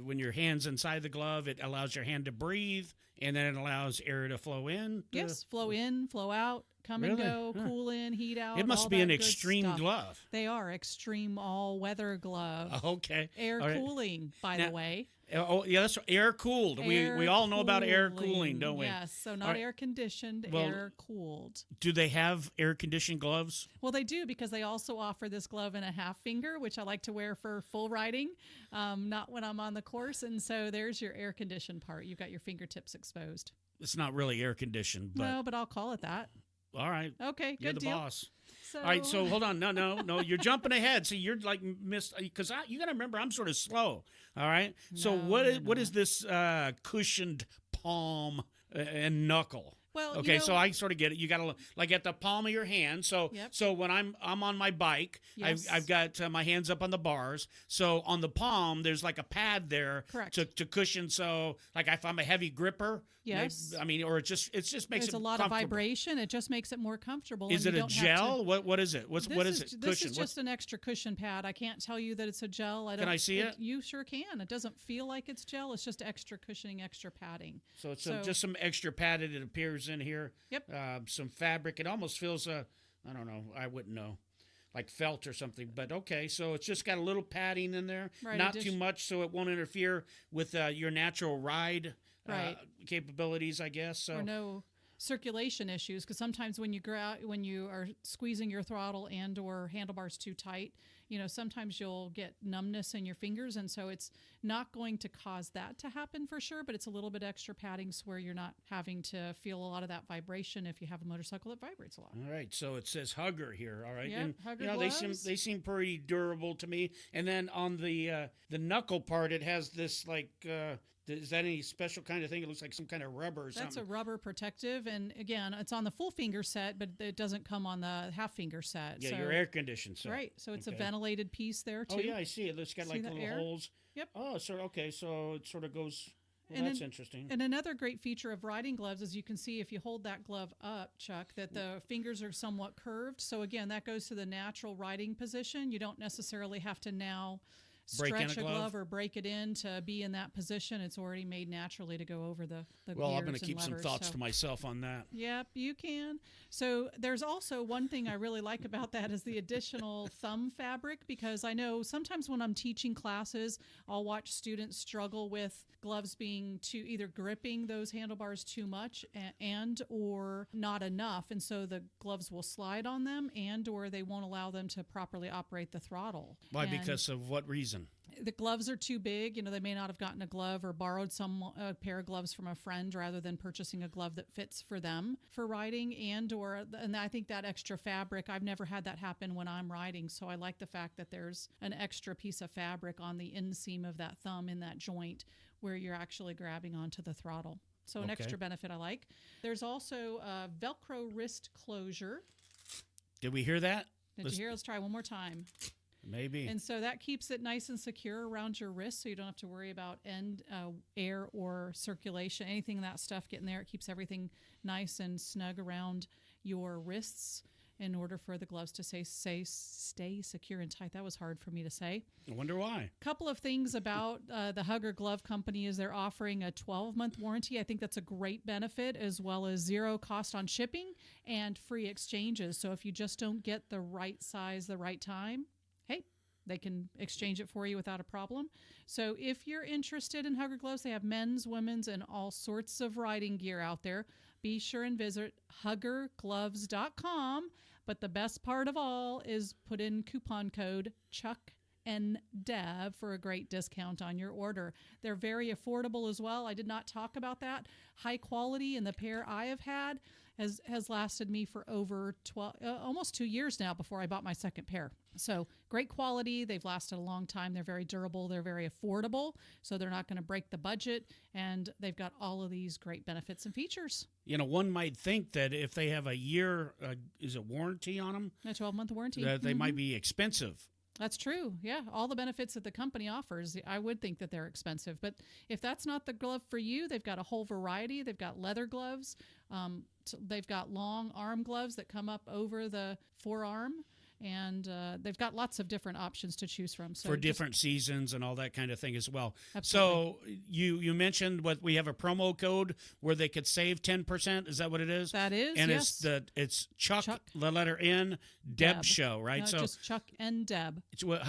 when your hand's inside the glove, it allows your hand to breathe, and then it allows air to flow in. Yes, flow in, flow out, come and go, cool in, heat out. It must be an extreme glove. They are extreme all-weather glove. Okay. Air cooling, by the way. Oh, yeah, that's air cooled. We all know about air cooling, don't we? Yes, so not air conditioned, air cooled. Do they have air conditioned gloves? Well, they do, because they also offer this glove in a half finger, which I like to wear for full riding, not when I'm on the course. And so there's your air conditioned part. You've got your fingertips exposed. It's not really air conditioned, but no, but I'll call it that. All right. Okay, You're good the deal. boss. So, all right, so hold on. No, you're jumping ahead. See, you're like because you got to remember I'm sort of slow. All right. So what is this cushioned palm and knuckle? Well, okay, so I sort of get it. You got to like at the palm of your hand. So so when I'm on my bike, I've got my hands up on the bars. So on the palm, there's like a pad there to cushion. So like if I'm a heavy gripper, I mean, or it just makes it a lot of vibration. It just makes it more comfortable. Is it a gel? What is it? What is it? This is just an extra cushion pad. I can't tell you that it's a gel. Can I see it? You sure can. It doesn't feel like it's gel. It's just extra cushioning, extra padding. So it's just some extra padded. It appears in here. Yep. Some fabric. It almost feels I don't know. I wouldn't know. Like felt or something, but okay. So it's just got a little padding in there, not too much, so it won't interfere with your natural ride capabilities, I guess. So or circulation issues, because sometimes when you are squeezing your throttle and or handlebars too tight, sometimes you'll get numbness in your fingers, and so it's not going to cause that to happen for sure, but it's a little bit extra padding so where you're not having to feel a lot of that vibration if you have a motorcycle that vibrates a lot. All right, so it says Hugger here, all right? Yeah, and Hugger gloves. They seem pretty durable to me. And then on the knuckle part, it has this is that any special kind of thing? It looks like some kind of rubber or something. That's a rubber protective, and again, it's on the full finger set, but it doesn't come on the half finger set. Yeah, so, your air conditioned set. Right, so it's a ventilated piece there too. Oh yeah, I see it. It's got like little holes. Yep. Oh, so it sort of goes. Well, that's interesting. And another great feature of riding gloves is you can see if you hold that glove up, Chuck, that the fingers are somewhat curved. So again, that goes to the natural riding position. You don't necessarily have to now stretch a glove or break it in to be in that position. It's already made naturally to go over the well, gears I'm going to keep some thoughts to myself on that. Yep, you can. So there's also one thing I really like about that is the additional thumb fabric, because I know sometimes when I'm teaching classes, I'll watch students struggle with gloves being either gripping those handlebars too much and or not enough, and so the gloves will slide on them and or they won't allow them to properly operate the throttle. Why? Because of what reason? The gloves are too big. They may not have gotten a glove or borrowed a pair of gloves from a friend rather than purchasing a glove that fits for them for riding, and I think that extra fabric, I've never had that happen when I'm riding. So I like the fact that there's an extra piece of fabric on the inseam of that thumb in that joint where you're actually grabbing onto the throttle. So an extra benefit I like. There's also a Velcro wrist closure. Did we hear that? Did you hear? Let's try one more time. Maybe. And so that keeps it nice and secure around your wrist, so you don't have to worry about air or circulation, anything of that stuff getting there. It keeps everything nice and snug around your wrists in order for the gloves to stay secure and tight. That was hard for me to say. I wonder why. A couple of things about the Hugger Glove Company is they're offering a 12-month warranty. I think that's a great benefit, as well as zero cost on shipping and free exchanges. So if you just don't get the right size the right time, they can exchange it for you without a problem. So if you're interested in Hugger gloves, they have men's, women's, and all sorts of riding gear out there. Be sure and visit huggergloves.com. But the best part of all is put in coupon code Chuck-n-Deb for a great discount on your order. They're very affordable as well. I did not talk about that. High quality, and the pair I have had has lasted me for over almost 2 years now before I bought my second pair. So great quality. They've lasted a long time. They're very durable. They're very affordable. So they're not going to break the budget. And they've got all of these great benefits and features. One might think that if they have a year, is it warranty on them? A 12-month warranty. That they might be expensive. That's true. Yeah, all the benefits that the company offers, I would think that they're expensive. But if that's not the glove for you, they've got a whole variety. They've got leather gloves. They've got long arm gloves that come up over the forearm. And they've got lots of different options to choose from. So for different seasons and all that kind of thing as well. Absolutely. So you mentioned we have a promo code where they could save 10%. Is that what it is? That is, and yes. it's Chuck, the letter N, Deb Show, right? No, so just Chuck-n-Deb.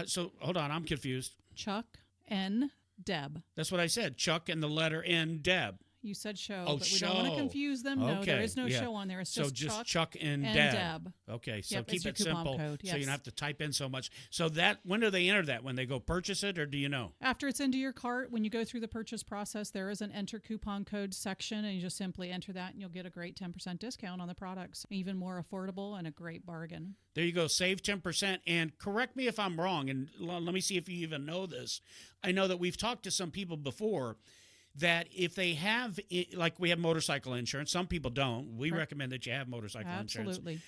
So hold on, I'm confused. Chuck-n-Deb. That's what I said. Chuck and the letter N, Deb. You said show, but we don't want to confuse them. No, there is no show on there. It's just Chuck and Deb. Okay, so keep it simple code, yes. so you don't have to type in so much. So when do they enter that? When they go purchase it, or do you know? After it's into your cart, when you go through the purchase process, there is an enter coupon code section, and you just simply enter that, and you'll get a great 10% discount on the products. Even more affordable and a great bargain. There you go, save 10%. And correct me if I'm wrong, and let me see if you even know this. I know that we've talked to some people before that if they have, like we have motorcycle insurance, some people don't. We recommend that you have motorcycle insurance. Absolutely.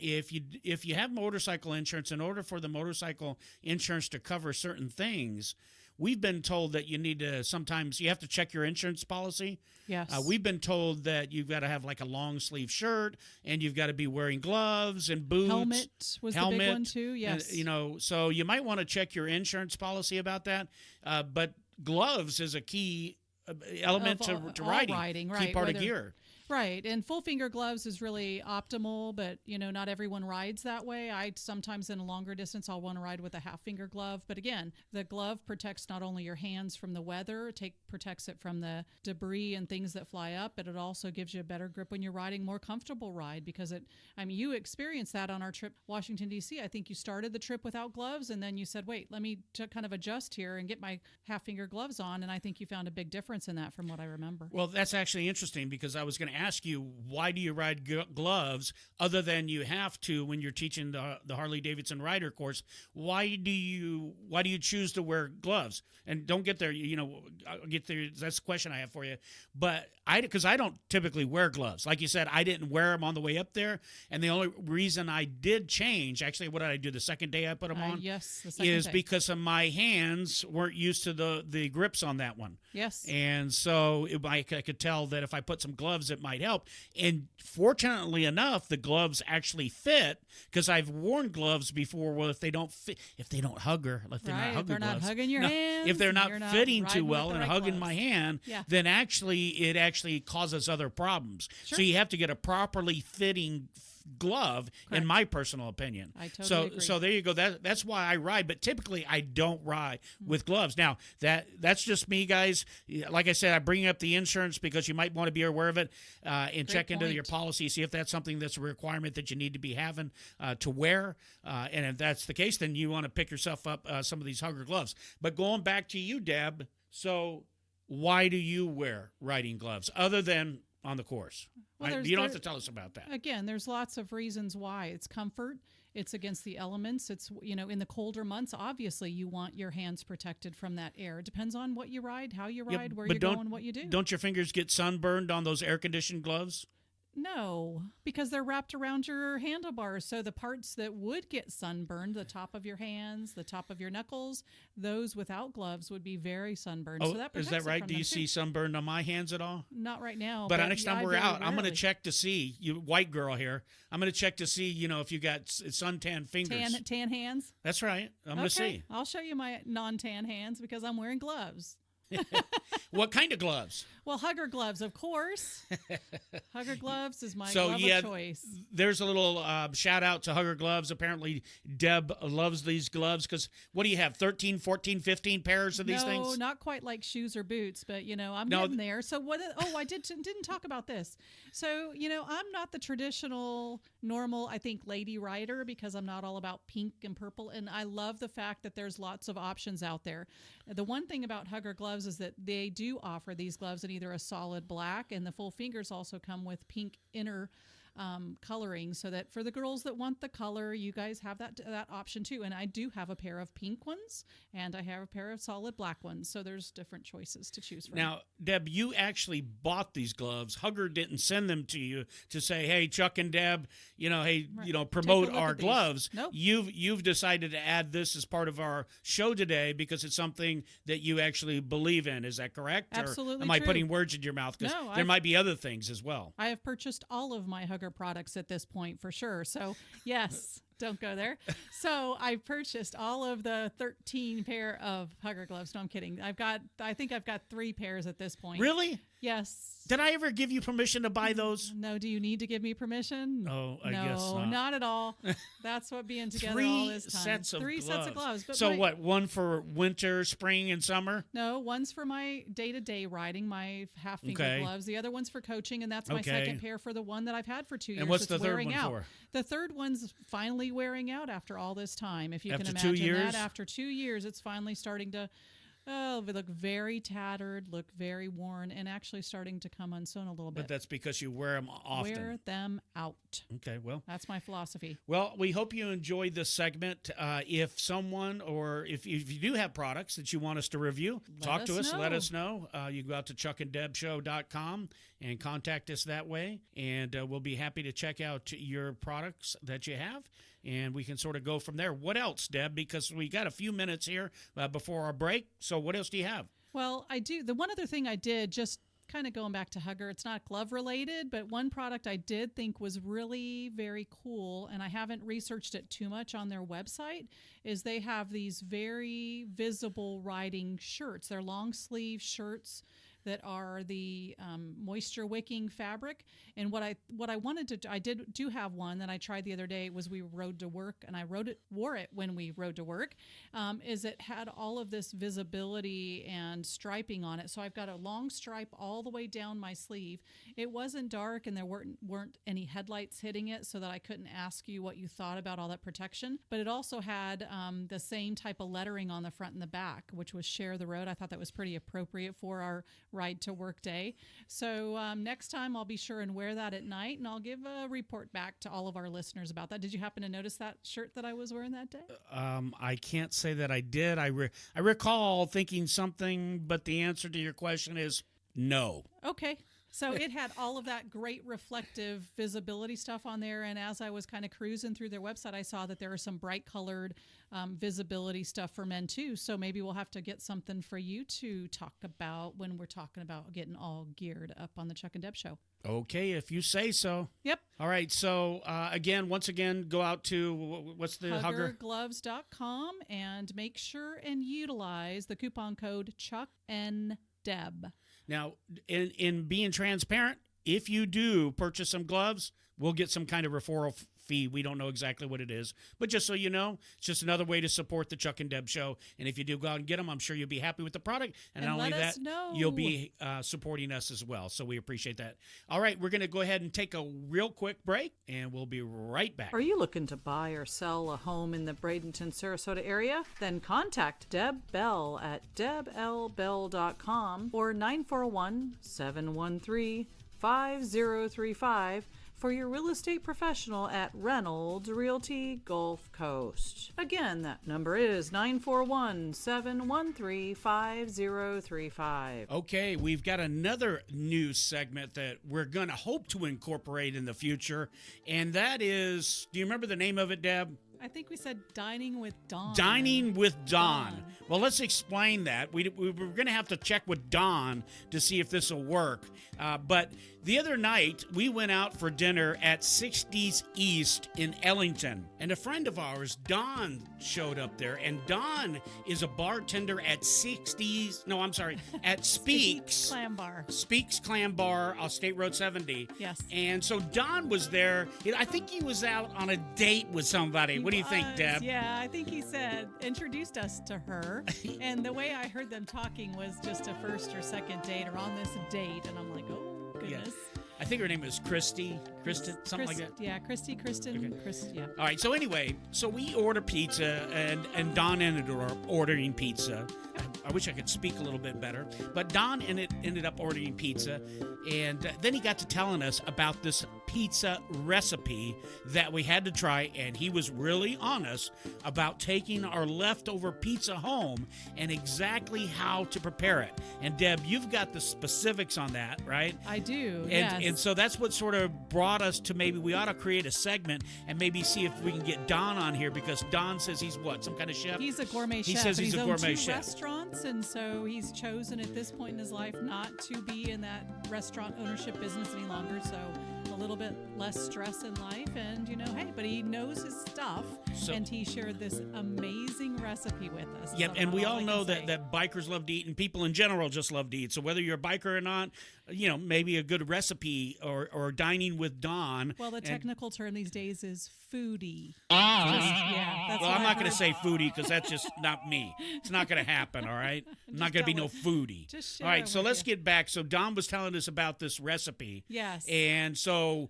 If you have motorcycle insurance, in order for the motorcycle insurance to cover certain things, we've been told that sometimes you have to check your insurance policy. Yes. We've been told that you've got to have like a long sleeve shirt, and you've got to be wearing gloves and boots. Helmet was the big one too. Yes. And, so you might want to check your insurance policy about that. But gloves is a key element to riding, right? Key part of gear. Right. And full finger gloves is really optimal, but not everyone rides that way. I sometimes in a longer distance, I'll want to ride with a half finger glove. But again, the glove protects not only your hands from the weather, protects it from the debris and things that fly up, but it also gives you a better grip when you're riding, more comfortable ride because you experienced that on our trip Washington, D.C. I think you started the trip without gloves and then you said, wait, let me kind of adjust here and get my half finger gloves on. And I think you found a big difference in that from what I remember. Well, that's actually interesting because I was going to ask you, why do you ride gloves other than you have to when you're teaching the Harley Davidson rider course? Why do you choose to wear gloves? And don't get there, I'll get there. That's the question I have for you. But because I don't typically wear gloves. Like you said, I didn't wear them on the way up there. And the only reason I did change, actually, what did I do the second day I put them on? Yes, the second is day. because of my hands weren't used to the grips on that one. Yes. And so I could tell that if I put some gloves, it might help. And fortunately enough, the gloves actually fit because I've worn gloves before. Well, if they don't fit, if they don't hug her, if they're not hugging not hugging your hands, if they're not fitting too well and hugging gloves. my hand, then it actually causes other problems. Sure. So you have to get a properly fitting glove, Correct. in my personal opinion. I totally agree. So there you go. That's why I ride, but typically I don't ride with gloves. Now that's just me, guys. Like I said, I bring up the insurance because you might want to be aware of it and check into your policy, see if that's something that's a requirement that you need to be having to wear. And if that's the case, then you want to pick yourself up some of these hugger gloves. But going back to you, Deb, so why do you wear riding gloves other than on the course? Well, you don't have to tell us about that. Again, there's lots of reasons why. It's comfort. It's against the elements. It's, in the colder months, obviously you want your hands protected from that air. It depends on what you ride, how you ride, where you're going, what you do. Don't your fingers get sunburned on those air-conditioned gloves? No, because they're wrapped around your handlebars. So the parts that would get sunburned, the top of your hands, the top of your knuckles, those without gloves would be very sunburned. Oh, so that is that right? Do you see sunburned on my hands at all? Not right now. But next time we're out, I'm going to rarely. check to see, you white girl here, I'm going to check to see, if you got suntan fingers. Tan hands? That's right. I'm going to see. I'll show you my non-tan hands because I'm wearing gloves. What kind of gloves? Well, hugger gloves, of course. Hugger gloves is my glove of choice. There's a little shout out to Hugger Gloves. Apparently, Deb loves these gloves because what do you have, 13, 14, 15 pairs of these things? No, not quite like shoes or boots, but, I'm getting there. So I didn't talk about this. So, I'm not the traditional, normal, I think, lady rider because I'm not all about pink and purple. And I love the fact that there's lots of options out there. The one thing about Hugger Gloves is that they do offer these gloves in either a solid black, and the full fingers also come with pink inner coloring, so that for the girls that want the color, you guys have that option too. And I do have a pair of pink ones, and I have a pair of solid black ones. So there's different choices to choose from. Now, Deb, you actually bought these gloves. Hugger didn't send them to you to say, "Hey, Chuck and Deb, promote our gloves." Nope. You've decided to add this as part of our show today because it's something that you actually believe in. Is that correct? Absolutely. Or am I true. putting words in your mouth? Because No, there might be other things as well. I have purchased all of my Hugger products at this point for sure. So yes, don't go there. So I purchased all of the 13 pair of Hugger gloves. No, I'm kidding. I think I've got 3 pairs at this point. Really? Yes. Did I ever give you permission to buy those? No, do you need to give me permission? Oh, I guess not. No, not at all. That's what being together all this time. 3 sets of gloves. But so what, one for winter, spring, and summer? No, one's for my day-to-day riding, my half-finger Okay. gloves. The other one's for coaching, and that's my second pair for the one that I've had for 2 years. And what's the It's third wearing one out. for? The third one's finally wearing out after all this time. If you After can 2 imagine years? that, after 2 years, it's finally starting to look very tattered, look very worn, and actually starting to come unsewn a little bit. But that's because you wear them often. Wear them out. Okay, well. That's my philosophy. Well, we hope you enjoyed this segment. If someone or if you do have products that you want us to review, talk to us. Let us know. You can go out to chuckandebshow.com and contact us that way. And we'll be happy to check out your products that you have. And we can sort of go from there. What else, Deb? Because we got a few minutes here before our break. So what else do you have? Well, I do. The one other thing I did, just kind of going back to Hugger, it's not glove related, but one product I did think was really very cool, and I haven't researched it too much on their website, is they have these very visible riding shirts. They're long sleeve shirts that are the moisture wicking fabric. And what I wanted to, I do have one that I tried the other day. Was we rode to work, and I wore it when we rode to work. Is it had all of this visibility and striping on it. So I've got a long stripe all the way down my sleeve. It wasn't dark, and there weren't any headlights hitting it, so that I couldn't ask you what you thought about all that protection. But it also had the same type of lettering on the front and the back, which was share the road. I thought that was pretty appropriate for our ride to work day. So next time I'll be sure and wear that at night, and I'll give a report back to all of our listeners about that. Did you happen to notice that shirt that I was wearing that day? I can't say that I did. I recall thinking something, but the answer to your question is no. Okay. So it had all of that great reflective visibility stuff on there. And as I was kind of cruising through their website, I saw that there are some bright colored visibility stuff for men too. So maybe we'll have to get something for you to talk about when we're talking about getting all geared up on the Chuck-n-Deb show. Okay, if you say so. Yep. All right. So once again, go out to what's the Hugger? HuggerGloves.com and make sure and utilize the coupon code Chuck-n-Deb. Now, in being transparent, if you do purchase some gloves, we'll get some kind of referral fee. We don't know exactly what it is. But just so you know, it's just another way to support the Chuck-n-Deb show. And if you do go out and get them, I'm sure you'll be happy with the product. And not only that, you'll be supporting us as well. So we appreciate that. All right, we're going to go ahead and take a real quick break, and we'll be right back. Are you looking to buy or sell a home in the Bradenton, Sarasota area? Then contact Deb Bell at deblbell.com or 941-713-5035 for your real estate professional at Reynolds Realty Gulf Coast. Again, that number is 941-713-5035. Okay, we've got another news segment that we're going to hope to incorporate in the future, and that is, do you remember the name of it, Deb? I think we said Dining with Dawn. Dining with Dawn. Well, let's explain that. We're going to have to check with Dawn to see if this will work. But the other night, we went out for dinner at 60s East in Ellington. And a friend of ours, Dawn, showed up there. And Dawn is a bartender at at Speaks. Clam Bar. Speaks Clam Bar off State Road 70. Yes. And so Don was there. I think he was out on a date with somebody. What do you think, Deb? Yeah, I think he introduced us to her. And the way I heard them talking was just a first or second date or on this date. And I'm like, oh, goodness. Yeah. I think her name is Kristen, something like that. Yeah, Kristen. Okay. Yeah. All right, so anyway, we order pizza, and Don ended up ordering pizza. I wish I could speak a little bit better, but Don ended up ordering pizza, and then he got to telling us about this pizza recipe that we had to try, and he was really honest about taking our leftover pizza home and exactly how to prepare it. And Deb, you've got the specifics on that, right? I do, And so that's what sort of brought us to maybe we ought to create a segment and maybe see if we can get Don on here, because Don says he's what, some kind of chef? He's a gourmet chef. He says he's a gourmet owned 2 chef. restaurants, and so he's chosen at this point in his life not to be in that restaurant ownership business any longer. So a little bit less stress in life, and but he knows his stuff, and he shared this amazing recipe with us. Yep, and we all know that bikers love to eat, and people in general just love to eat. So whether you're a biker or not, maybe a good recipe or dining with Don. Well, the technical term these days is foodie. Well, I'm not going to say foodie because that's just not me. It's not going to happen, all right? I'm not going to be no foodie. All right, so let's get back. So Don was telling us about this recipe. Yes. And so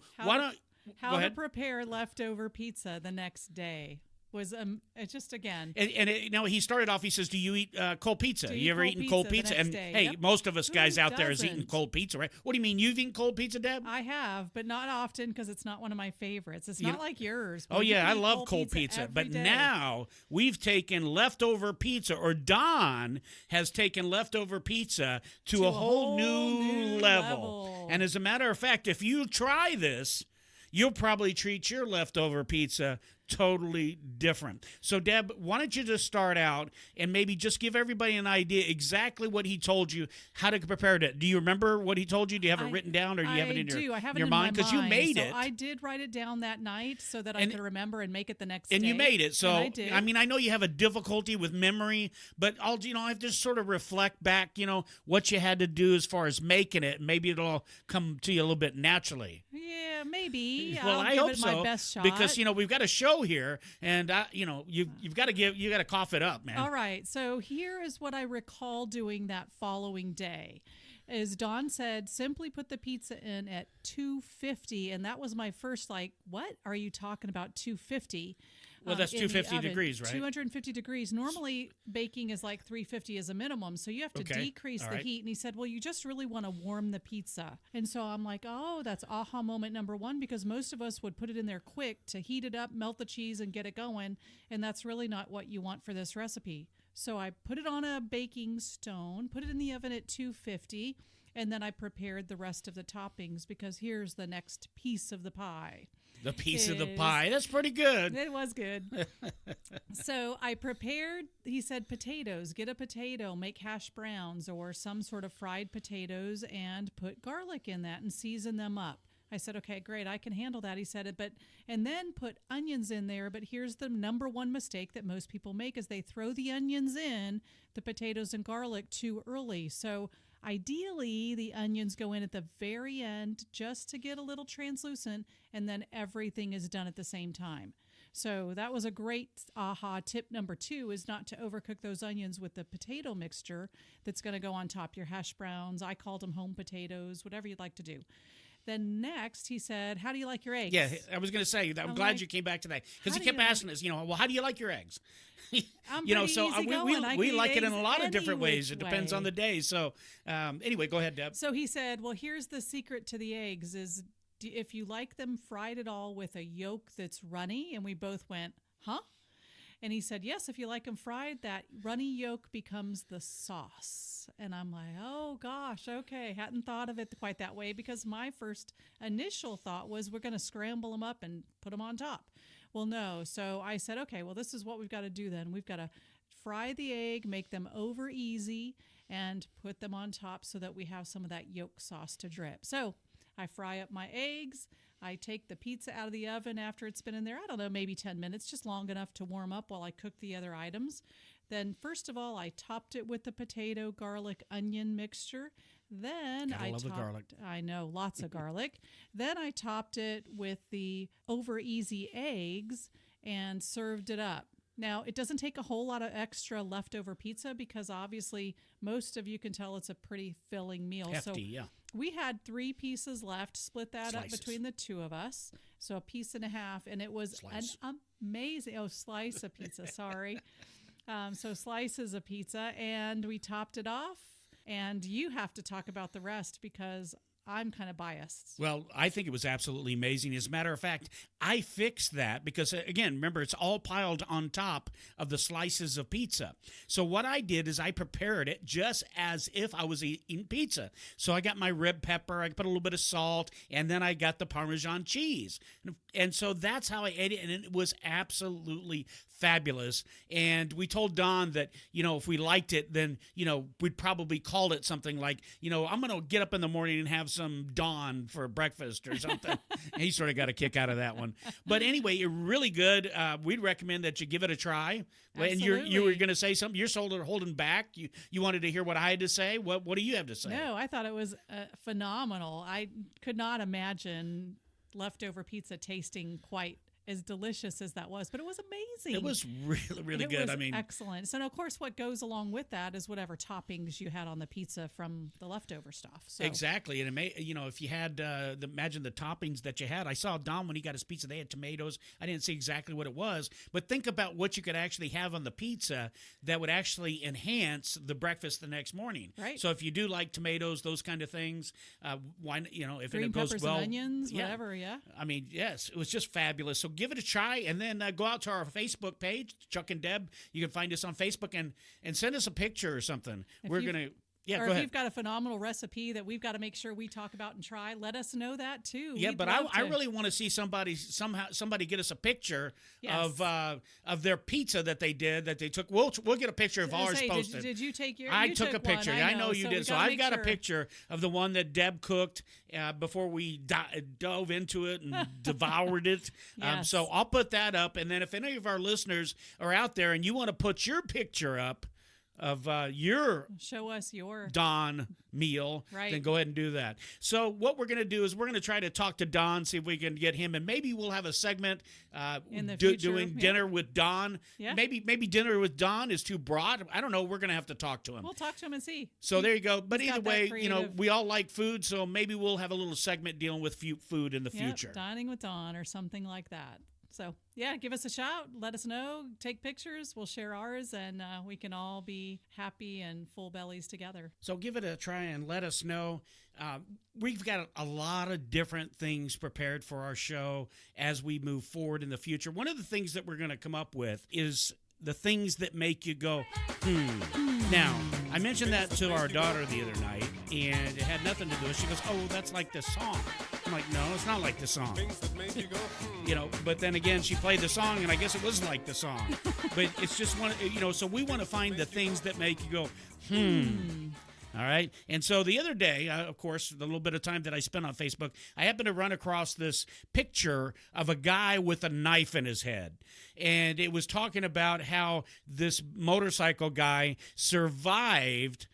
how to prepare leftover pizza the next day was just again. And he started off. He says, "Do you eat cold pizza? You ever eaten cold pizza?" And hey, yep. Most of us guys out there is eating cold pizza, right? What do you mean? You've eaten cold pizza, Deb? I have, but not often because it's not one of my favorites. It's not like yours. Oh yeah, I love cold pizza. But now we've taken leftover pizza, or Don has taken leftover pizza to a whole new level. And as a matter of fact, if you try this, you'll probably treat your leftover pizza totally different. So, Deb, why don't you just start out and maybe just give everybody an idea exactly what he told you, how to prepare it. Do you remember what he told you? Do you have it written down, or do you have it in I have it your in mind? my Because you made so it. I did write it down that night so that I could remember and make it the next day. And you made it. So, I did. I mean, I know you have a difficulty with memory, but I have to sort of reflect back, what you had to do as far as making it. Maybe it'll all come to you a little bit naturally. Yeah, maybe. Well, I'll I give hope it so, my best shot. because we've got a show here, and you've got to cough it up, man. All right. So here is what I recall doing that following day. Is Dawn said, simply put the pizza in at 250, and that was my first what are you talking about 250? Well, that's 250 degrees, right? 250 degrees. Normally, baking is like 350 as a minimum, so you have to decrease the heat. And he said, well, you just really want to warm the pizza. And so I'm like, oh, that's aha moment number one, because most of us would put it in there quick to heat it up, melt the cheese, and get it going, and that's really not what you want for this recipe. So I put it on a baking stone, put it in the oven at 250, and then I prepared the rest of the toppings, because here's the next piece of the pie. The piece of the pie. That's pretty good. It was good. So I prepared, he said, potatoes. Get a potato, make hash browns or some sort of fried potatoes, and put garlic in that and season them up. I said, okay, great, I can handle that. He said, and then put onions in there. But here's the number one mistake that most people make is they throw the onions in, the potatoes and garlic, too early. So ideally, the onions go in at the very end just to get a little translucent, and then everything is done at the same time. So that was a great aha. Tip number 2 is not to overcook those onions with the potato mixture that's going to go on top. Your hash browns, I called them home potatoes, whatever you'd like to do. Then next, he said, how do you like your eggs? Yeah, I was going to say, I'm glad you came back to that. Because he kept asking us, well, how do you like your eggs? I'm so easygoing. we like it in a lot of any different ways. It depends way. on the day. So anyway, go ahead, Deb. So he said, well, here's the secret to the eggs is if you like them fried at all with a yolk that's runny. And we both went, huh? And he said, yes, if you like them fried, that runny yolk becomes the sauce. And I'm like, oh, gosh, okay. Hadn't thought of it quite that way, because my first initial thought was we're going to scramble them up and put them on top. Well, no. So I said, okay, well, this is what we've got to do then. We've got to fry the egg, make them over easy, and put them on top so that we have some of that yolk sauce to drip. So I fry up my eggs. I take the pizza out of the oven after it's been in there, I don't know, maybe 10 minutes, just long enough to warm up while I cook the other items. Then, first of all, I topped it with the potato, garlic, onion mixture. Then Gotta love the garlic. I know, lots of garlic. Then I topped it with the over easy eggs and served it up. Now, it doesn't take a whole lot of extra leftover pizza, because obviously most of you can tell it's a pretty filling meal. Hefty, so yeah. we had 3 pieces left, split that Slices. up between the 2 of us. So a piece and a half, and it was Slice. an amazing, slice of pizza, sorry. So slices of pizza, and we topped it off. And you have to talk about the rest, because I'm kind of biased. Well, I think it was absolutely amazing. As a matter of fact, I fixed that because, again, remember, it's all piled on top of the slices of pizza. So what I did is I prepared it just as if I was eating pizza. So I got my red pepper, I put a little bit of salt, and then I got the Parmesan cheese. And so that's how I ate it, and it was absolutely fabulous. And we told Don that, if we liked it, then, we'd probably call it something like, I'm going to get up in the morning and have some Don for breakfast or something. And he sort of got a kick out of that one. But anyway, you're really good. We'd recommend that you give it a try. Absolutely. And you were going to say something. You're sort of holding back. You wanted to hear what I had to say. What do you have to say? No, I thought it was phenomenal. I could not imagine leftover pizza tasting quite as delicious as that was, but it was amazing. It was really, really good. It was excellent. So, of course, what goes along with that is whatever toppings you had on the pizza from the leftover stuff. So. Exactly. And, if you had, imagine the toppings that you had. I saw Don when he got his pizza, they had tomatoes. I didn't see exactly what it was, but think about what you could actually have on the pizza that would actually enhance the breakfast the next morning. Right. So if you do like tomatoes, those kind of things, why, if green it goes peppers well. and onions, whatever, yeah. I mean, yes, it was just fabulous. So give it a try, and then go out to our Facebook page, Chuck and Deb. You can find us on Facebook, and send us a picture or something. We're going to Yeah, or go if ahead. you've got a phenomenal recipe that we've got to make sure we talk about and try, let us know that too. Yeah, We'd but love I to- really want to see somebody get us a picture Yes. of their pizza that they did that they took. We'll get a picture of ours Say, posted. Did you take your? I you took a one, picture. I know you we did. So gotta I've make got a sure. picture of the one that Deb cooked before we dove into it and devoured it. Yes. So I'll put that up. And then if any of our listeners are out there and you want to put your picture up of your Show us your. Don meal, Right. then go ahead and do that. So what we're going to do is we're going to try to talk to Don, see if we can get him, and maybe we'll have a segment In the future, doing yeah. dinner with Don. Yeah. Maybe dinner with Don is too broad. I don't know. We're going to have to talk to him. We'll talk to him and see. So there you go. But He's either got that way, creative- we all like food, so maybe we'll have a little segment dealing with food in the Yep, future. dining with Dawn or something like that. So, yeah, give us a shout. Let us know. Take pictures. We'll share ours, and we can all be happy and full bellies together. So give it a try and let us know. We've got a lot of different things prepared for our show as we move forward in the future. One of the things that we're going to come up with is the things that make you go, Now, I mentioned that to our daughter the other night, and it had nothing to do with it. She goes, oh, that's like this song. I'm like, no, it's not like the song. Things that make you go, But then again, she played the song, and I guess it was like the song. But it's just one, so we want to find the things that make you go, All right. And so the other day, of course, the little bit of time that I spent on Facebook, I happened to run across this picture of a guy with a knife in his head. And it was talking about how this motorcycle guy survived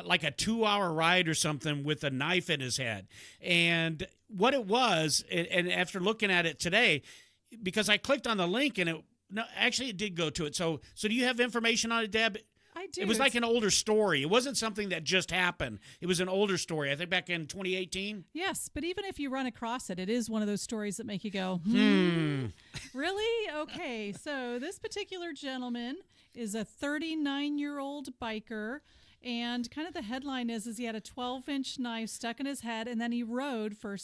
like a 2-hour ride or something with a knife in his head. And what it was, and after looking at it today, because I clicked on the link and it did go to it. So do you have information on it, Deb? I do. It was like an older story. It wasn't something that just happened. It was an older story. I think back in 2018. Yes, but even if you run across it, it is one of those stories that make you go, Really? Okay, so this particular gentleman is a 39-year-old biker. And kind of the headline is he had a 12-inch knife stuck in his head, and then he rode for,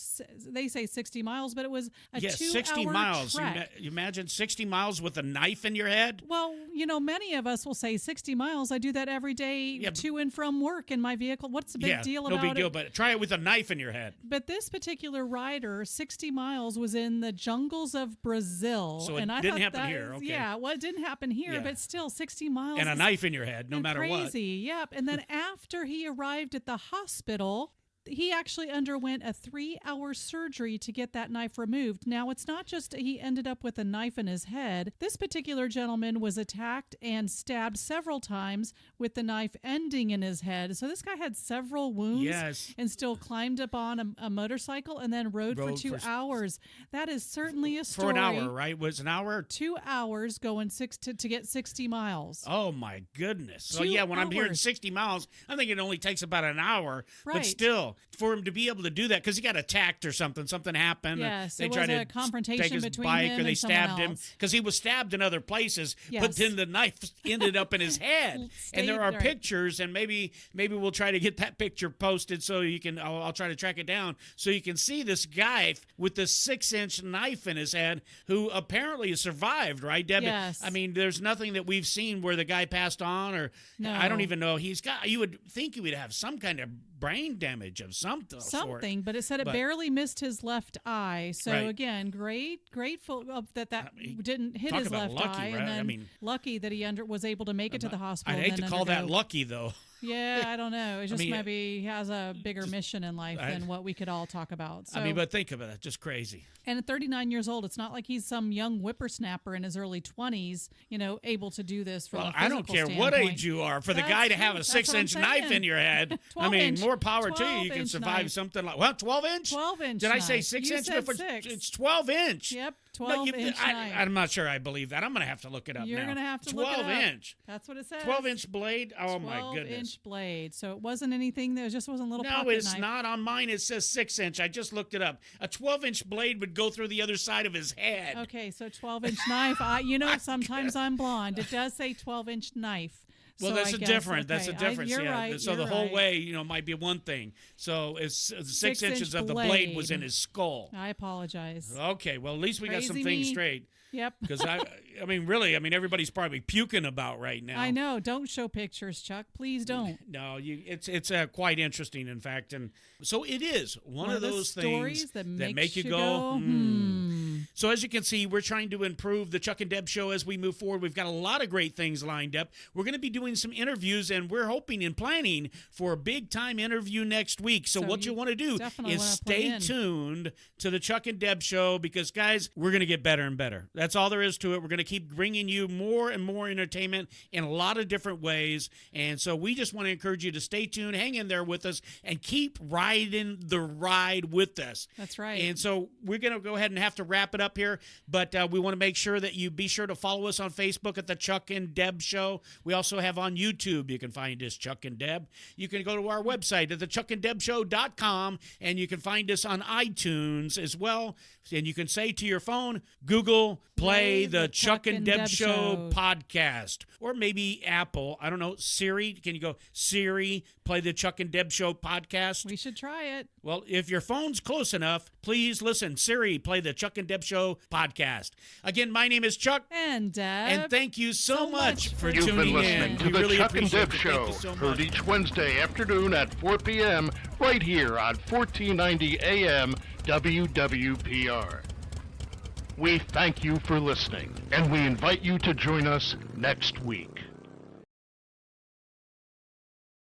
they say 60 miles, but it was a 2-hour 60 miles. trek. You imagine 60 miles with a knife in your head? Well, many of us will say 60 miles. I do that every day Yeah, to and from work in my vehicle. What's the big deal about no big deal, it? but try it with a knife in your head. But this particular rider, 60 miles, was in the jungles of Brazil. So it and I didn't thought happen that here, is- okay. Yeah, well, it didn't happen here, Yeah. but still 60 miles. And a is knife in your head, no matter crazy. Yep. And then after he arrived at the hospital, he actually underwent a 3-hour surgery to get that knife removed. Now, it's not just he ended up with a knife in his head. This particular gentleman was attacked and stabbed several times with the knife ending in his head. So this guy had several wounds Yes. and still climbed up on a motorcycle and then rode for 2 hours. That is certainly a story. For an hour, right? Was an hour? 2 hours going to get 60 miles. Oh, my goodness. So, 2 yeah, when I'm hearing hours. 60 miles, I think it only takes about an hour. But Right. still, for him to be able to do that, because he got attacked or something happened. Yes, they it tried was to a confrontation take his between bike, him or they and someone stabbed him, else. because he was stabbed in other places, but Yes. then the knife ended up in his head. And there are right. pictures, and maybe we'll try to get that picture posted so you can, I'll try to track it down, so you can see this guy with the 6-inch knife in his head who apparently has survived, right, Debbie? Yes. I mean, there's nothing that we've seen where the guy passed on, or No. I don't even know. You would think he would have some kind of brain damage of some sort. Something, but it said it But- barely missed his left eye. So Right. again, grateful that didn't hit talk his about left lucky, eye, right? and then I mean- lucky that he was able to make it to the hospital. I'd and hate to then call that undergo- lucky, though. Yeah, I don't know. It's just mean, maybe he has a bigger mission in life than what we could all talk about. So, But think about it, just crazy. and at 39 years old, it's not like he's some young whippersnapper in his early 20s, able to do this from a Well, physical I don't care what standpoint. age you are. For the That's guy to true. have a That's what I'm 6-inch knife saying. in your head, I 12 mean, inch- more power to you. You can 12-inch survive knife. something like, what, 12-inch? 12-inch Did I say knife. 6 You inch? said before? 6. It's 12-inch. Yep, No, 12-inch knife. I'm not sure I believe that. I'm going to have to look it up You're now. going to have to look it up. 12-inch. That's what it says. 12-inch blade? Oh, my goodness. 12-inch blade. So it wasn't anything. It just wasn't a little No, pocket it's knife. not. On mine, it says 6-inch. I just looked it up. A 12-inch blade would go through the other side of his head. Okay, so 12-inch knife. Sometimes I'm blind. It does say 12-inch knife. Well, So that's I a guess, different. That's a okay, difference. you're yeah. right, So you're the whole right. way, might be one thing. So it's 6 6-inch inches of the blade was in his skull. I apologize. Okay, well, at least we got some Crazy things me. straight. Yep. Because really, everybody's probably puking about right now. I know. Don't show pictures, Chuck. Please don't. No, it's quite interesting, in fact, and so it is one of the those stories things that make you makes go. So as you can see, we're trying to improve the Chuck-n-Deb show as we move forward. We've got a lot of great things lined up. We're going to be doing some interviews, and we're hoping and planning for a big-time interview next week. So what you want to do definitely is wanna stay plug in. tuned to the Chuck-n-Deb show because, guys, we're going to get better and better. That's all there is to it. We're going to keep bringing you more and more entertainment in a lot of different ways. And so we just want to encourage you to stay tuned, hang in there with us, and keep riding the ride with us. That's right. And so we're going to go ahead and have to wrap it up here, but we want to make sure that you be sure to follow us on Facebook at the Chuck-n-Deb Show. We also have on YouTube. You can find us Chuck-n-Deb. You can go to our website at thechuckandebshow.com, and you can find us on iTunes as well. And you can say to your phone, Google, play the Chuck-n-Deb Show podcast. Or maybe Apple, I don't know, Siri. Can you go, Siri, play the Chuck-n-Deb Show podcast? We should try it. Well, if your phone's close enough, please listen. Siri, play the Chuck-n-Deb Show podcast. Again, my name is Chuck. And Deb. And thank you so much for You've tuning been listening in. to We the really Chuck and appreciate Deb it. Show, Thank you so heard much. each Wednesday afternoon at 4 p.m. right here on 1490 AM WWPR. We thank you for listening, and we invite you to join us next week.